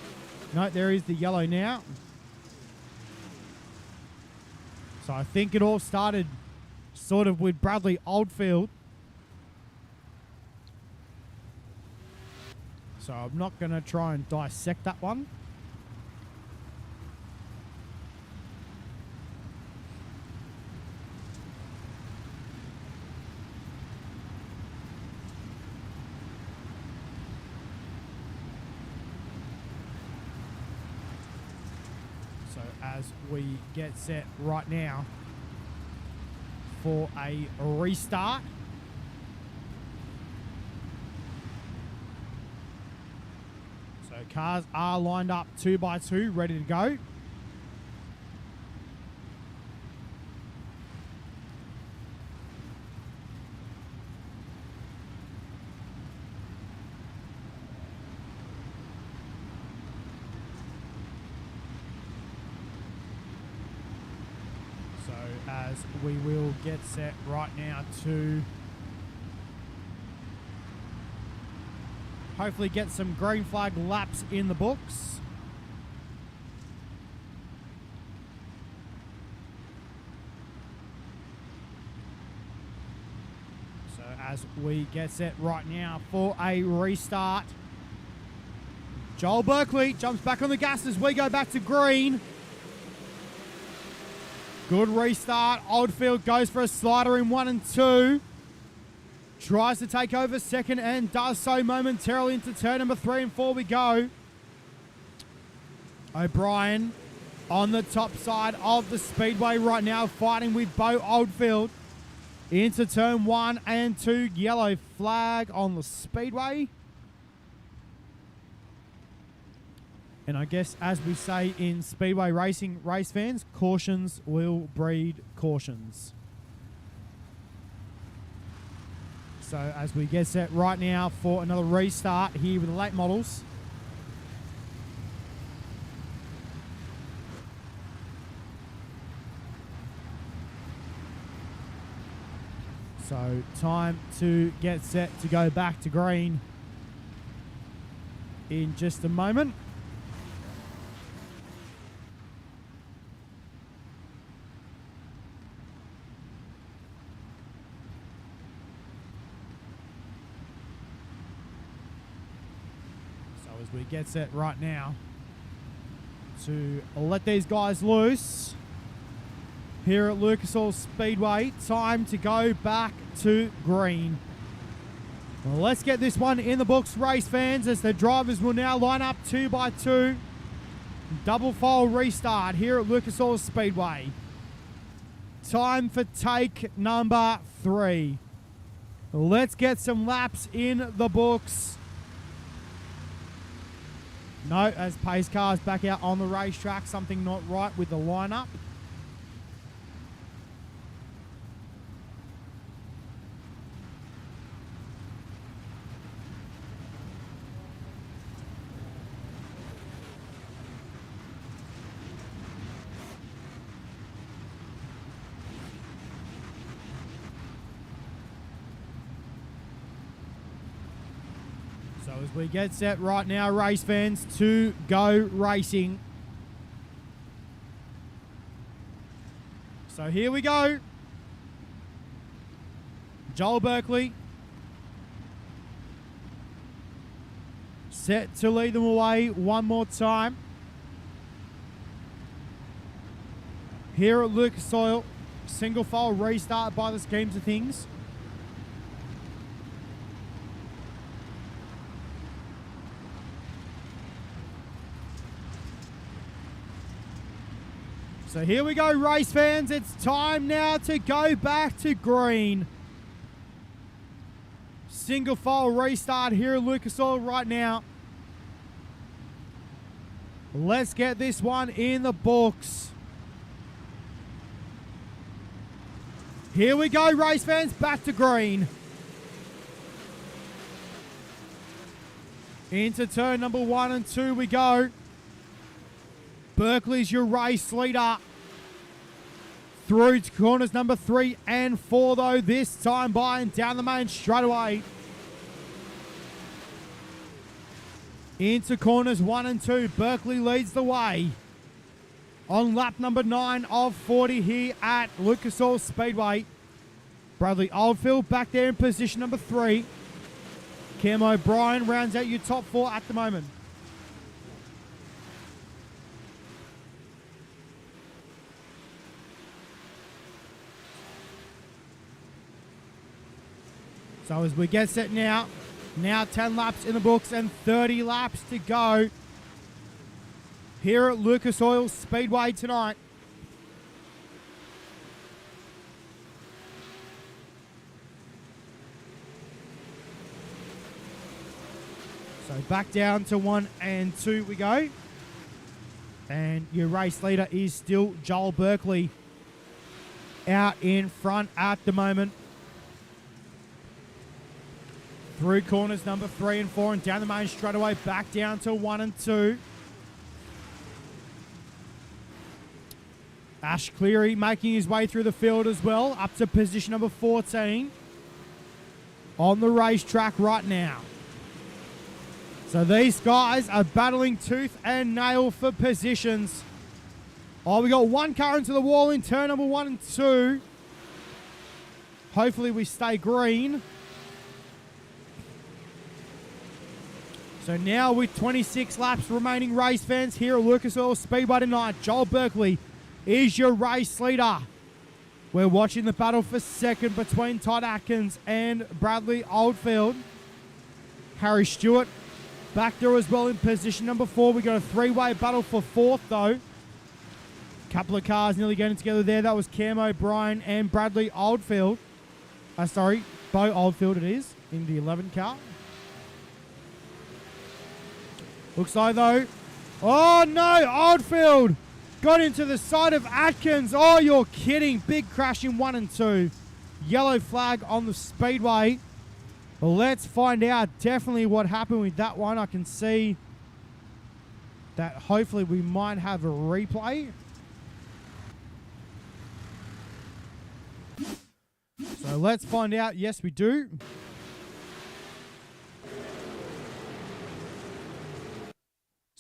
Speaker 3: No, there is the yellow now. So I think it all started sort of with Bradley Oldfield. So I'm not going to try and dissect that one. As we get set right now for a restart. So cars are lined up 2 by 2, ready to go. As we will get set right now to hopefully get some green flag laps in the books. as we get set right now for a restart. Joel Berkeley jumps back on the gas as we go back to green. Good restart. Oldfield goes for a slider in 1 and 2. Tries to take over second and does so momentarily into turn number 3 and 4 we go. O'Brien on the top side of the speedway right now, fighting with Bo Oldfield. Into turn 1 and 2. Yellow flag on the speedway. And I guess, as we say in speedway racing, race fans, cautions will breed cautions. So as we get set right now for another restart here with the late models. So time to get set to go back to green in just a moment. As we get set right now to let these guys loose here at Lucas Oil Speedway. Time to go back to green. Well, let's get this one in the books, race fans, as the drivers will now line up 2 by 2. Double file restart here at Lucas Oil Speedway. Time for take number 3. Let's get some laps in the books. No, as pace cars back out on the racetrack, something not right with the lineup. So as we get set right now, race fans, to go racing. So here we go. Joel Berkeley set to lead them away one more time. Here at Lucas Oil, single file restart by the schemes of things. So here we go, race fans. It's time now to go back to green. Single file restart here at Lucas Oil right now. Let's get this one in the books. Here we go, race fans, back to green. Into turn number 1 and 2 we go. Berkeley's your race leader. Through to corners number 3 and 4 though, this time by and down the main straight away. Into corners 1 and 2, Berkeley leads the way. On lap number 9 of 40 here at Lucas Oil Speedway. Bradley Oldfield back there in position number 3. Cam O'Brien rounds out your top 4 at the moment. So as we get set now 10 laps in the books and 30 laps to go here at Lucas Oil Speedway tonight. So back down to 1 and 2 we go. And your race leader is still Joel Berkeley out in front at the moment. Through corners number 3 and 4 and down the main straight away, back down to 1 and 2. Ash Cleary making his way through the field as well, up to position number 14 on the racetrack right now. So these guys are battling tooth and nail for positions. Oh, we got one car into the wall in turn number 1 and 2. Hopefully we stay green. So now with 26 laps remaining, race fans, here at Lucas Oil Speedway tonight, Joel Berkeley is your race leader. We're watching the battle for second between Todd Atkins and Bradley Oldfield. Harry Stewart back there as well in position number 4. We got a three-way battle for fourth though. Couple of cars nearly getting together there. That was Cam O'Brien and Bradley Oldfield. Bo Oldfield it is in the 11 car. Looks like though. Oh no, Oldfield got into the side of Atkins. Oh, you're kidding. Big crash in 1 and 2. Yellow flag on the speedway. Well, let's find out definitely what happened with that one. I can see that hopefully we might have a replay. So let's find out. Yes, we do.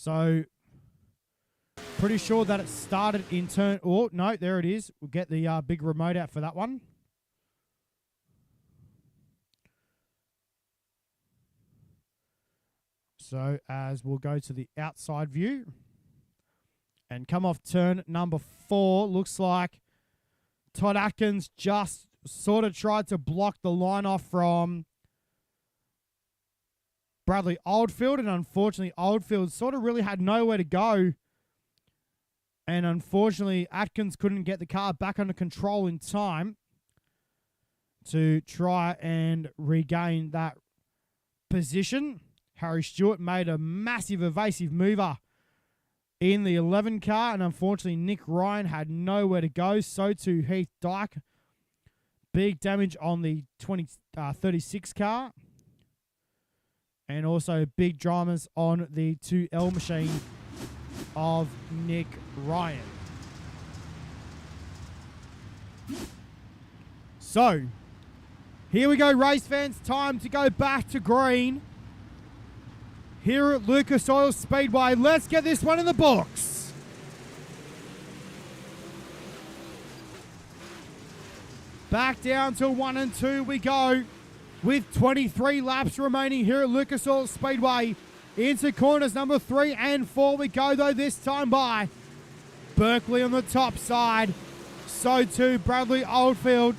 Speaker 3: So, pretty sure that it started in turn... Oh, no, there it is. We'll get the big remote out for that one. So, as we'll go to the outside view and come off turn number 4, looks like Todd Atkins just sort of tried to block the line off from Bradley Oldfield, and unfortunately Oldfield sort of really had nowhere to go, and unfortunately Atkins couldn't get the car back under control in time to try and regain that position. Harry Stewart made a massive evasive mover in the 11 car, and unfortunately Nick Ryan had nowhere to go. So too Heath Dyke. Big damage on the 36 car. And also big dramas on the 2L machine of Nick Ryan. So, here we go, race fans. Time to go back to green. Here at Lucas Oil Speedway. Let's get this one in the books. Back down to 1 and 2 we go. With 23 laps remaining here at Lucas Oil Speedway. Into corners number 3 and 4 we go though, this time by Berkeley on the top side. So too Bradley Oldfield.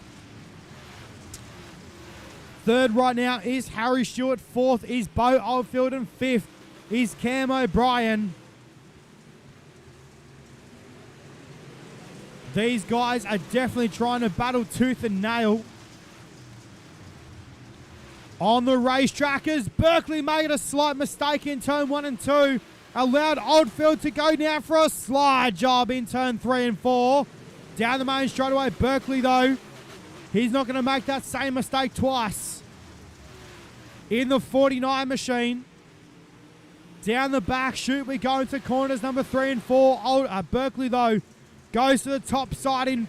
Speaker 3: Third right now is Harry Stewart. Fourth is Bo Oldfield. And fifth is Cam O'Brien. These guys are definitely trying to battle tooth and nail on the racetrack, as Berkeley made a slight mistake in turn 1 and 2. Allowed Oldfield to go now for a slide job in turn 3 and 4. Down the main straightaway. Berkeley though, he's not going to make that same mistake twice. In the 49 machine. Down the back chute we go into corners number 3 and 4. Berkeley though goes to the top side in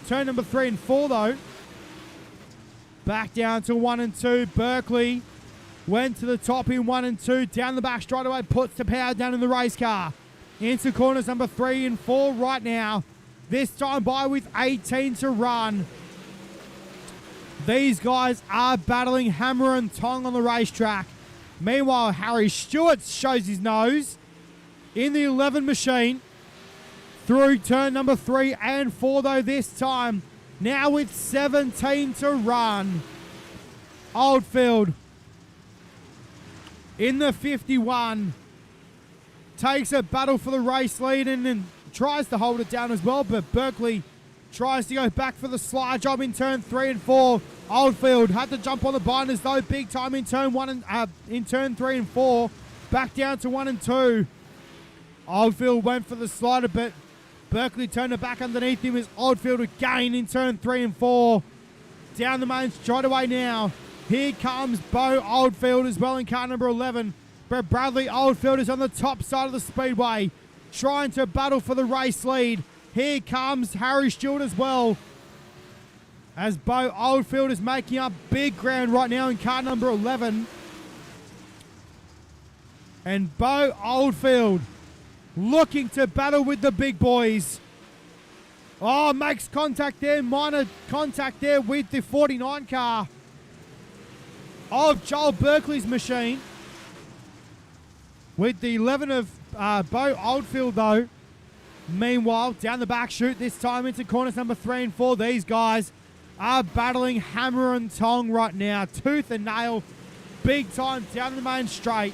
Speaker 3: turn number 3 and 4 though. Back down to 1 and 2. Berkeley went to the top in 1 and 2. Down the back straight away, puts the power down in the race car. Into corners number 3 and 4 right now. This time by with 18 to run. These guys are battling hammer and tongue on the racetrack. Meanwhile, Harry Stewart shows his nose in the 11 machine. Through turn number 3 and 4 though this time. Now with 17 to run. Oldfield in the 51 takes a battle for the race lead and then tries to hold it down as well, but Berkeley tries to go back for the slide job in turn 3 and 4. Oldfield had to jump on the binders though, big time in turn in turn 3 and 4. Back down to 1 and 2. Oldfield went for the slider, but Berkeley turned it back underneath him as Oldfield again in turn 3 and 4. Down the main straightaway now. Here comes Bo Oldfield as well in car number 11. But Bradley Oldfield is on the top side of the speedway, trying to battle for the race lead. Here comes Harry Stewart as well, as Bo Oldfield is making up big ground right now in car number 11. And Bo Oldfield looking to battle with the big boys. Oh, makes contact there, minor contact there with the 49 car of Joel Berkeley's machine. with the 11 of Bo Oldfield, though. Meanwhile, down the back chute, this time into corners number 3 and 4. These guys are battling hammer and tong right now. Tooth and nail, big time down the main straight.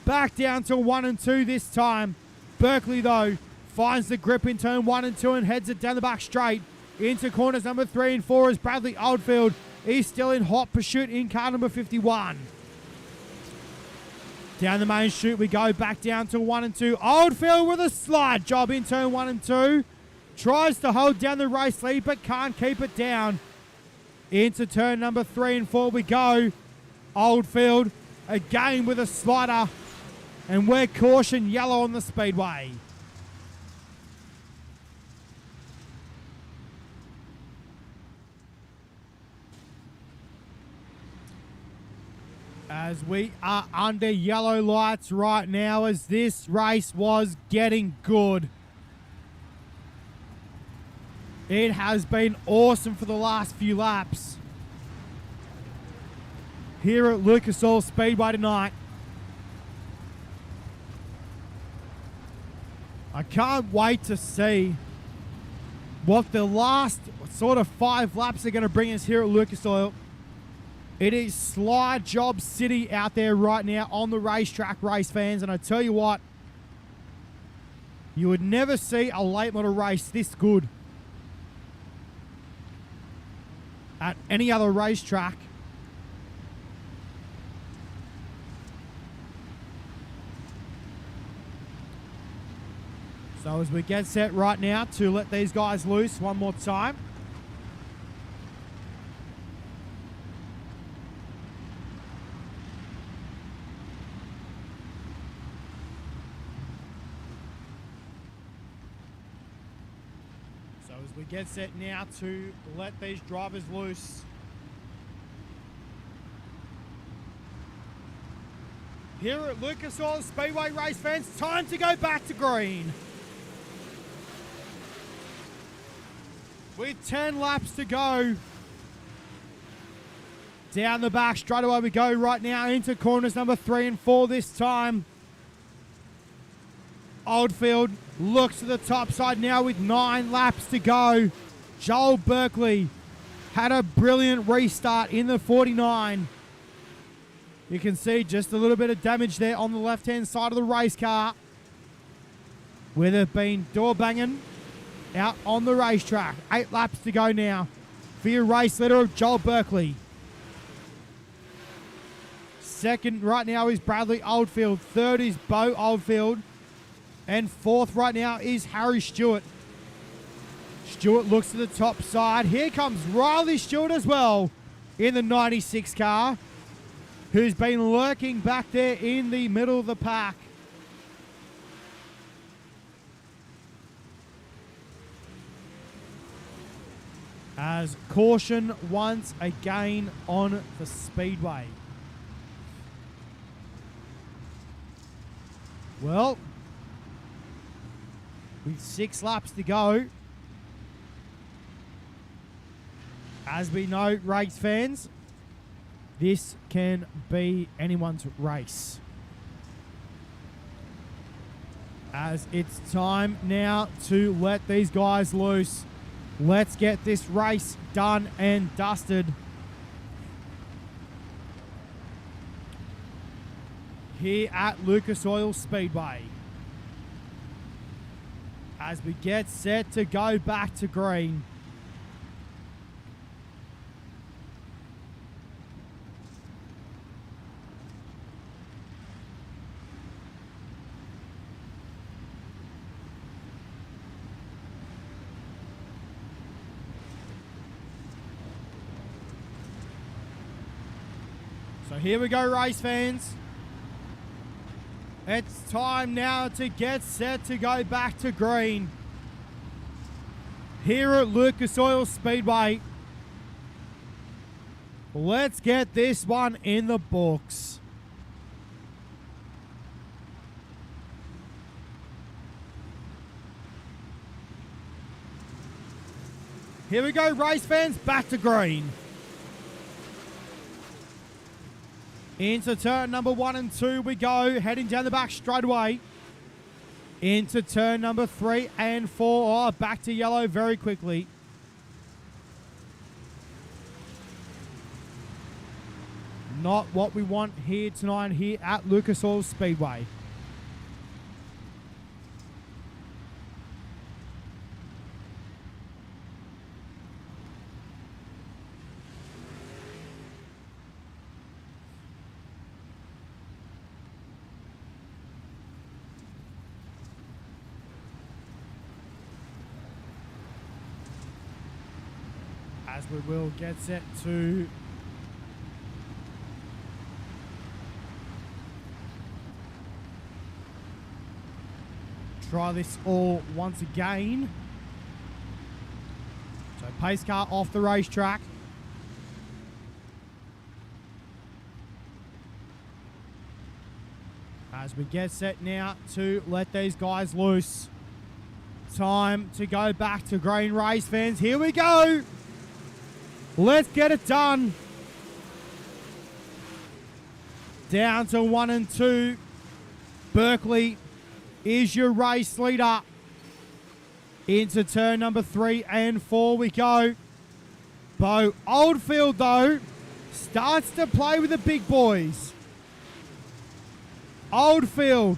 Speaker 3: Back down to 1 and 2 this time. Berkeley, though, finds the grip in turn 1 and 2 and heads it down the back straight. Into corners number 3 and 4 as Bradley Oldfield is still in hot pursuit in car number 51. Down the main chute we go, back down to 1 and 2. Oldfield with a slide job in turn 1 and 2. Tries to hold down the race lead but can't keep it down. Into turn number 3 and 4 we go. Oldfield again with a slider. And we're caution yellow on the speedway. As we are under yellow lights right now as this race was getting good. It has been awesome for the last few laps here at Lucas Oil Speedway tonight. I can't wait to see what the last sort of 5 laps are going to bring us here at Lucas Oil. It is slide job city out there right now on the racetrack, race fans. And I tell you what, you would never see a late model race this good at any other racetrack. So as we get set right now to let these guys loose one more time. So as we get set now to let these drivers loose. Here at Lucas Oil Speedway, race fans, time to go back to green. With 10 laps to go. Down the back straight away we go right now into corners number 3 and 4 this time. Oldfield looks to the top side now with 9 laps to go. Joel Berkeley had a brilliant restart in the 49. You can see just a little bit of damage there on the left-hand side of the race car, where they've been door banging out on the racetrack. 8 laps to go now for your race leader of Joel Berkeley. Second right now is Bradley Oldfield. Third is Bo Oldfield. And fourth right now is Harry Stewart. Stewart looks to the top side. Here comes Riley Stewart as well in the 96 car, who's been lurking back there in the middle of the pack. As caution once again on the speedway. Well, with 6 laps to go, as we know, race fans, this can be anyone's race. As it's time now to let these guys loose. Let's get this race done and dusted. Here at Lucas Oil Speedway. As we get set to go back to green. So here we go, race fans. It's time now to get set to go back to green. Here at Lucas Oil Speedway. Let's get this one in the books. Here we go, race fans, back to green. Into turn number 1 and 2 we go, heading down the back straight away. Into turn number 3 and 4. Oh, back to yellow very quickly. Not what we want here tonight here at Lucas Oil Speedway. As we will get set to try this all once again. So pace car off the racetrack. As we get set now to let these guys loose. Time to go back to green, race fans. Here we go. Let's get it done. Down to 1 and 2. Berkeley is your race leader. Into turn number 3 and 4 we go. Bo Oldfield, though, starts to play with the big boys. Oldfield.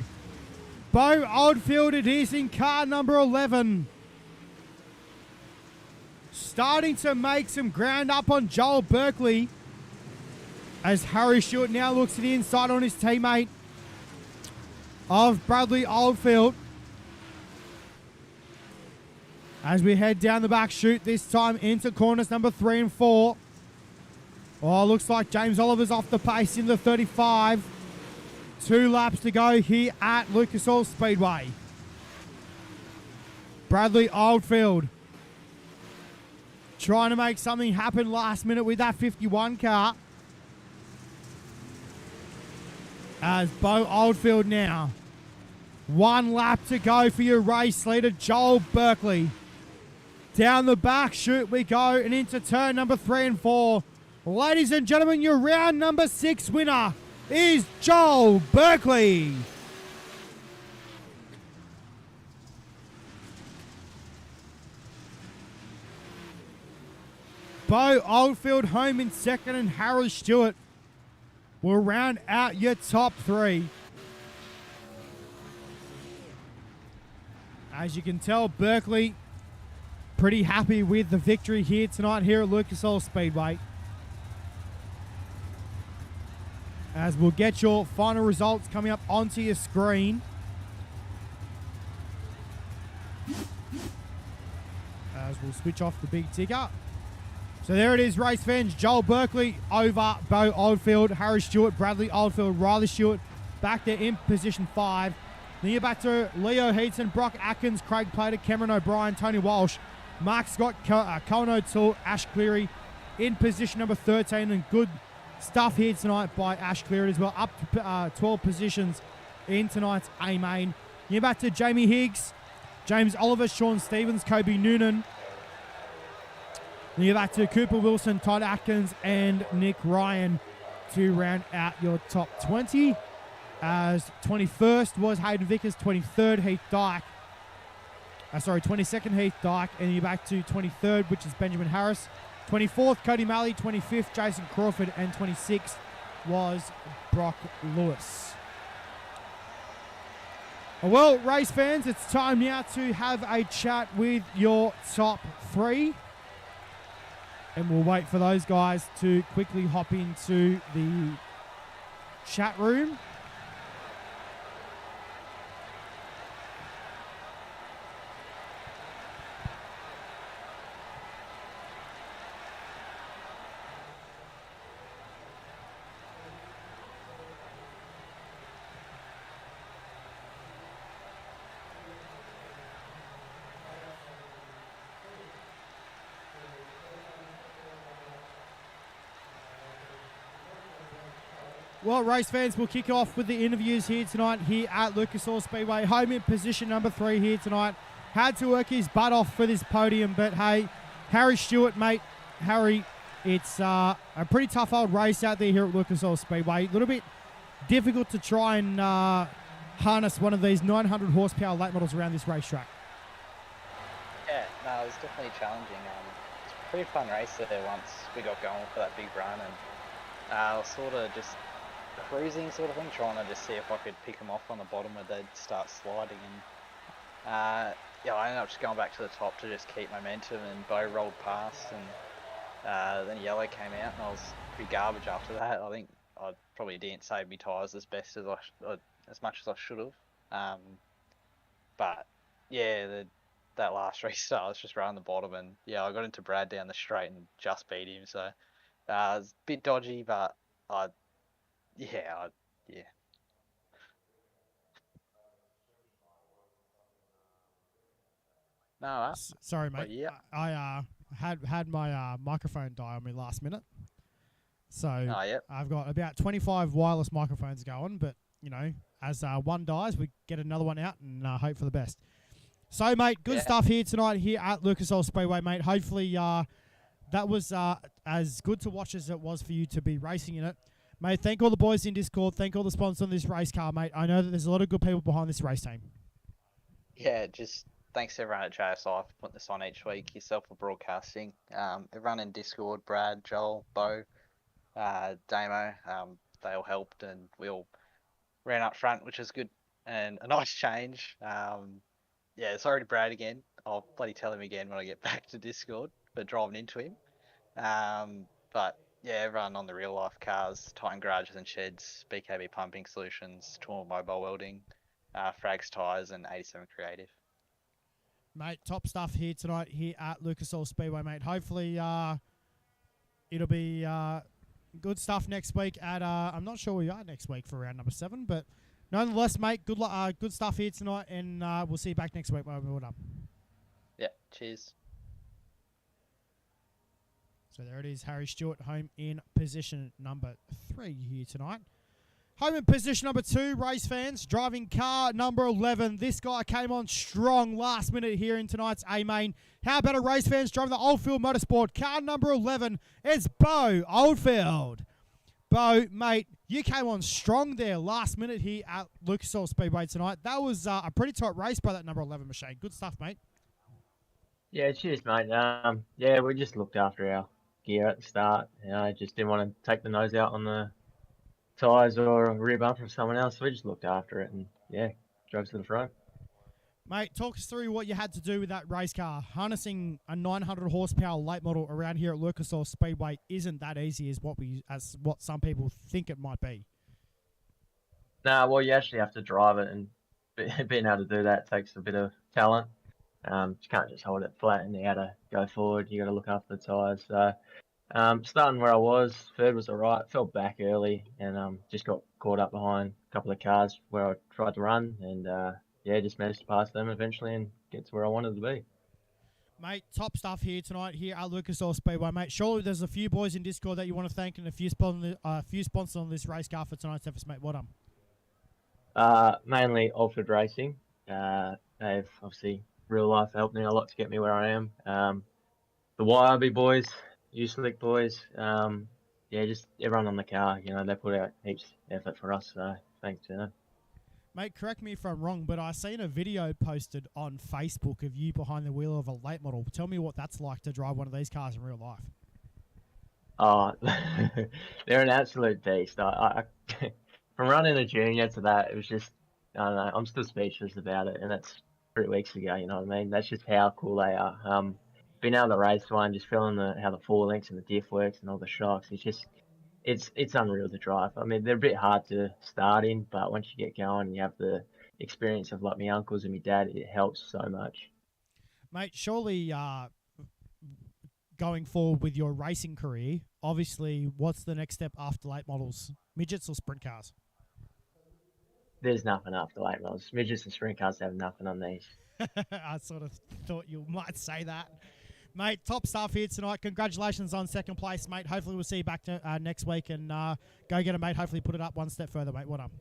Speaker 3: Bo Oldfield it is in car number 11. Starting to make some ground up on Joel Berkeley. As Harry Stewart now looks to the inside on his teammate of Bradley Oldfield. As we head down the back chute, this time into corners number 3 and 4. Oh, looks like James Oliver's off the pace in the 35. 2 laps to go here at Lucas Oil Speedway. Bradley Oldfield trying to make something happen last minute with that 51 car. As Bo Oldfield now. 1 lap to go for your race leader, Joel Berkeley. Down the back chute we go and into turn number 3 and 4. Ladies and gentlemen, your round number 6 winner is Joel Berkeley. Bo Oldfield home in second and Harry Stewart will round out your top 3. As you can tell, Berkeley pretty happy with the victory here tonight here at Lucas Oil Speedway. As we'll get your final results coming up onto your screen. As we'll switch off the big ticker. So there it is, race fans. Joel Berkeley over Bo Oldfield, Harry Stewart, Bradley Oldfield, Riley Stewart back there in position 5. Then you're back to Leo Heaton, Brock Atkins, Craig Plater, Cameron O'Brien, Tony Walsh, Mark Scott, Cohen O'Toole, Ash Cleary in position number 13. And good stuff here tonight by Ash Cleary as well. Up to 12 positions in tonight's A-Main. You're back to Jamie Higgs, James Oliver, Sean Stevens, Kobe Noonan. Then you're back to Cooper Wilson, Todd Atkins, and Nick Ryan to round out your top 20. As 21st was Hayden Vickers, 23rd Heath Dyke. 22nd Heath Dyke, and you're back to 23rd, which is Benjamin Harris. 24th, Cody Malley. 25th, Jason Crawford, and 26th was Brock Lewis. Well, race fans, it's time now to have a chat with your top 3. And we'll wait for those guys to quickly hop into the chat room. Well, race fans, we'll kick off with the interviews here tonight here at Lucas Oil Speedway. Home in position number 3 here tonight. Had to work his butt off for this podium, but hey, Harry Stewart, mate. Harry, It's a pretty tough old race out there here at Lucas Oil Speedway. A little bit difficult to try and harness one of these 900 horsepower late models around this racetrack.
Speaker 6: Yeah, no, it was definitely challenging. It's a pretty fun race there once we got going for that big run, and I was sort of just cruising sort of thing, trying to just see if I could pick them off on the bottom where they'd start sliding. And yeah, I ended up just going back to the top to just keep momentum, and Bo rolled past, and then yellow came out, and I was pretty garbage after that. I think I probably didn't save my tyres as best as as much as I should have. But yeah, that last restart, I was just around the bottom, and yeah, I got into Brad down the straight and just beat him. So it was a bit dodgy, but yeah. No,
Speaker 3: Sorry, mate.
Speaker 6: but yeah.
Speaker 3: I had my microphone die on me last minute. So I've got about 25 wireless microphones going, but, you know, as one dies, we get another one out and hope for the best. So, mate, good stuff here tonight here at Lucas Oil Speedway, mate. Hopefully that was as good to watch as it was for you to be racing in it. Mate, thank all the boys in Discord. Thank all the sponsors on this race car, mate. I know that there's a lot of good people behind this race team.
Speaker 6: Yeah, just thanks everyone at JSI for putting this on each week. Yourself for broadcasting. Everyone in Discord, Brad, Joel, Bo, Damo, they all helped, and we all ran up front, which is good and a nice change. Yeah, sorry to Brad again. I'll bloody tell him again when I get back to Discord for driving into him. But yeah, everyone on the real life cars, Titan Garages and Sheds, BKB Pumping Solutions, Tour Mobile Welding, Frags Tyres, and 87 Creative.
Speaker 3: Mate, top stuff here tonight here at Lucas Oil Speedway, mate. Hopefully it'll be good stuff next week at I'm not sure where we are next week for round number 7, but nonetheless, mate, good stuff here tonight, and we'll see you back next week when we're all done.
Speaker 6: Yeah, cheers.
Speaker 3: So there it is, Harry Stewart home in position number 3 here tonight. Home in position number 2, race fans, driving car number 11. This guy came on strong last minute here in tonight's A-Main. How about a race fans driving the Oldfield Motorsport? Car number 11 is Bo Oldfield. Bo, mate, you came on strong there last minute here at Lucas Oil Speedway tonight. That was a pretty tight race by that number 11 machine. Good stuff, mate.
Speaker 7: Yeah, cheers, mate. Yeah, we just looked after our gear at the start. You know, just didn't want to take the nose out on the tyres or a rear bumper of someone else. So we just looked after it and, yeah, drove to the front.
Speaker 3: Mate, talk us through what you had to do with that race car. Harnessing a 900 horsepower late model around here at Lucas Oil Speedway isn't that easy as what some people think it might be.
Speaker 7: Nah, well, you actually have to drive it, and being able to do that takes a bit of talent. You can't just hold it flat and you got to go forward. You got to look after the tyres. So, starting where I was, third was all right. Fell back early and just got caught up behind a couple of cars where I tried to run, and yeah, just managed to pass them eventually and get to where I wanted to be.
Speaker 3: Mate, top stuff here tonight here at Lucas Oil Speedway, mate. Surely there's a few boys in Discord that you want to thank and a few sponsors on this race car for tonight's efforts, mate. Well done.
Speaker 7: Mainly Alfred Racing. They've obviously real life helped me a lot to get me where I am. The YRB boys, U-Slick boys, yeah, just everyone on the car, you know, they put out heaps of effort for us, so thanks to them.
Speaker 3: Mate, correct me if I'm wrong, but I seen a video posted on Facebook of you behind the wheel of a late model. Tell me what that's like to drive one of these cars in real life.
Speaker 7: Oh, they're an absolute beast. I from running a junior to that, it was just, I don't know, I'm still speechless about it, and that's 3 weeks ago, you know what I mean? That's just how cool they are. Being able to race one, just feeling how the four links and the diff works and all the shocks, it's just, it's unreal to drive. I mean, they're a bit hard to start in, but once you get going and you have the experience of like my uncles and my dad, it helps so much.
Speaker 3: Mate, surely going forward with your racing career, obviously, what's the next step after late models? Midgets or sprint cars?
Speaker 7: There's nothing after late models. Midgets and sprint cars have nothing on these.
Speaker 3: I sort of thought you might say that. Mate, top stuff here tonight. Congratulations on second place, mate. Hopefully we'll see you back next week and go get it, mate. Hopefully put it up one step further, mate. What up?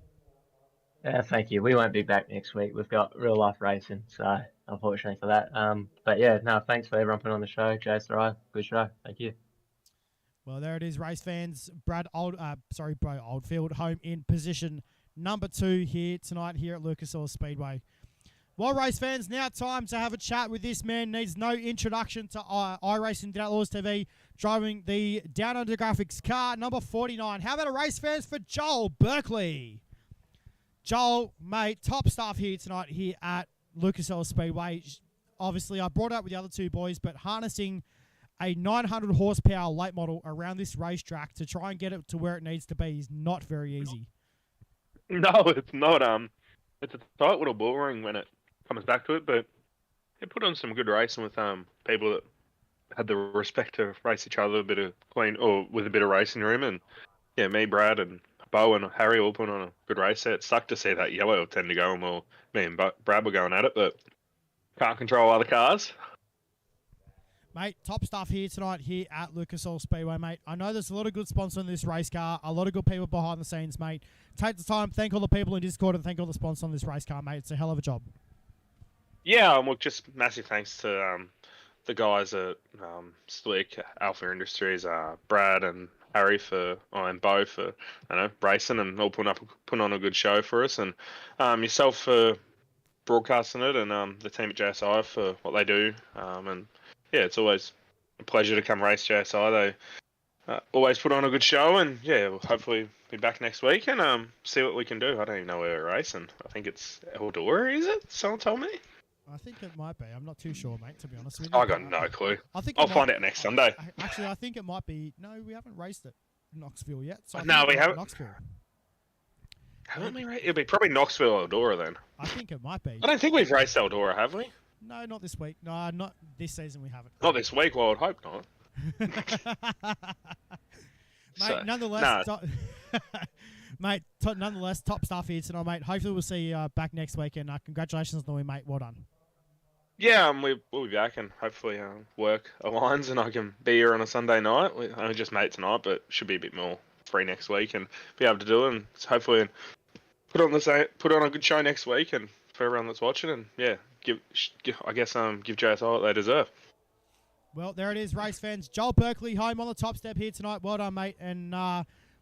Speaker 7: Yeah, thank you. We won't be back next week. We've got real life racing, so unfortunately for that. But yeah, no, thanks for everyone putting on the show. JSRI, good show. Thank you.
Speaker 3: Well, there it is, race fans. Bro Oldfield home in position number 2 here tonight here at Lucas Oil Speedway. Well, race fans, now time to have a chat with this man. Needs no introduction to iRacing Down Outlaws TV, driving the Down Under Graphics car, number 49. How about a race fans for Joel Berkeley? Joel, mate, top stuff here tonight here at Lucas Oil Speedway. Obviously, I brought it up with the other 2 boys, but harnessing a 900 horsepower late model around this racetrack to try and get it to where it needs to be is not very easy.
Speaker 8: No, it's not. It's a tight little bull ring when it comes back to it, but it put on some good racing with people that had the respect to race each other, with a bit of racing room, and yeah, me, Brad, and Bo and Harry all put on a good race set. It sucked to see that yellow tend to go, and me and Brad were going at it, but can't control other cars.
Speaker 3: Mate, top stuff here tonight here at Lucas Oil Speedway, mate. I know there's a lot of good sponsors on this race car, a lot of good people behind the scenes, mate. Take the time, thank all the people in Discord, and thank all the sponsors on this race car, mate. It's a hell of a job.
Speaker 8: Yeah, look, just massive thanks to the guys at Slick, Alpha Industries, Brad and Harry and Bo for racing and all putting on a good show for us, and yourself for broadcasting it, and the team at JSI for what they do, and yeah, it's always a pleasure to come race JSI. They always put on a good show, and yeah, we'll hopefully be back next week and see what we can do. I don't even know where we're racing. I think it's Eldora, is it? Someone told me.
Speaker 3: I think it might be. I'm not too sure, mate, to be honest with you.
Speaker 8: I got no clue.
Speaker 3: I'll
Speaker 8: find out next Sunday.
Speaker 3: Actually, I think it might be. No, we haven't raced at Knoxville yet. So
Speaker 8: No, we haven't.
Speaker 3: Knoxville.
Speaker 8: Haven't we? It'll be probably Knoxville or Eldora then.
Speaker 3: I think it might be.
Speaker 8: I don't think we've raced Eldora, have we?
Speaker 3: No, not this week. No, not this season. We haven't.
Speaker 8: Not this week. Well, I'd hope not.
Speaker 3: Mate, nonetheless, nonetheless, top stuff here tonight, mate. Hopefully, we'll see you back next week, and congratulations on the win, mate. Well done.
Speaker 8: Yeah, we'll be back, and hopefully work aligns, and I can be here on a Sunday night. I only just made it tonight, but should be a bit more free next week, and be able to do it, and hopefully put on a good show next week, and for everyone that's watching, and yeah, give JSI what they deserve.
Speaker 3: Well, there it is, race fans. Joel Berkeley home on the top step here tonight. Well done, mate, and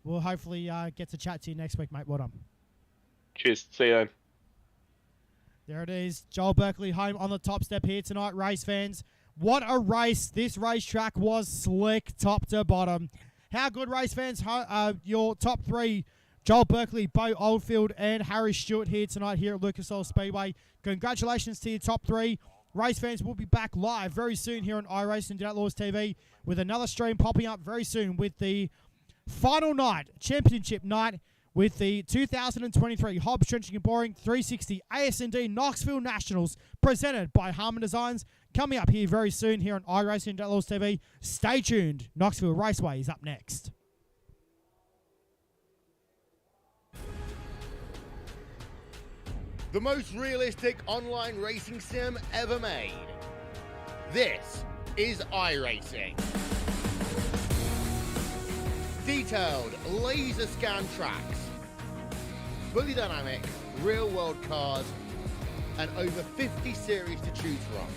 Speaker 3: we'll hopefully get to chat to you next week, mate. Well done.
Speaker 8: Cheers. See you then.
Speaker 3: There it is, Joel Berkeley home on the top step here tonight, race fans. What a race. This racetrack was slick top to bottom. How good, race fans? Your top 3, Joel Berkeley, Bo Oldfield, and Harry Stewart here tonight here at Lucas Oil Speedway. Congratulations to your top 3. Race fans, will be back live very soon here on iRacing Down Outlaws TV with another stream popping up very soon with the final night, championship night, with the 2023 Hobbs Trenching and Boring 360 AS&D Knoxville Nationals presented by Harman Designs. Coming up here very soon here on iRacing Down Outlaws TV. Stay tuned. Knoxville Raceway is up next.
Speaker 5: The most realistic online racing sim ever made. This is iRacing. Detailed laser scan tracks, fully dynamic, real world cars, and over 50 series to choose from.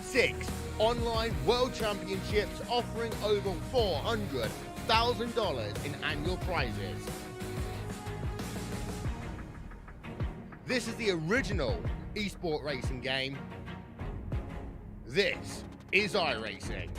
Speaker 5: 6 online world championships offering over $400,000 in annual prizes. This is the original esport racing game. This is iRacing.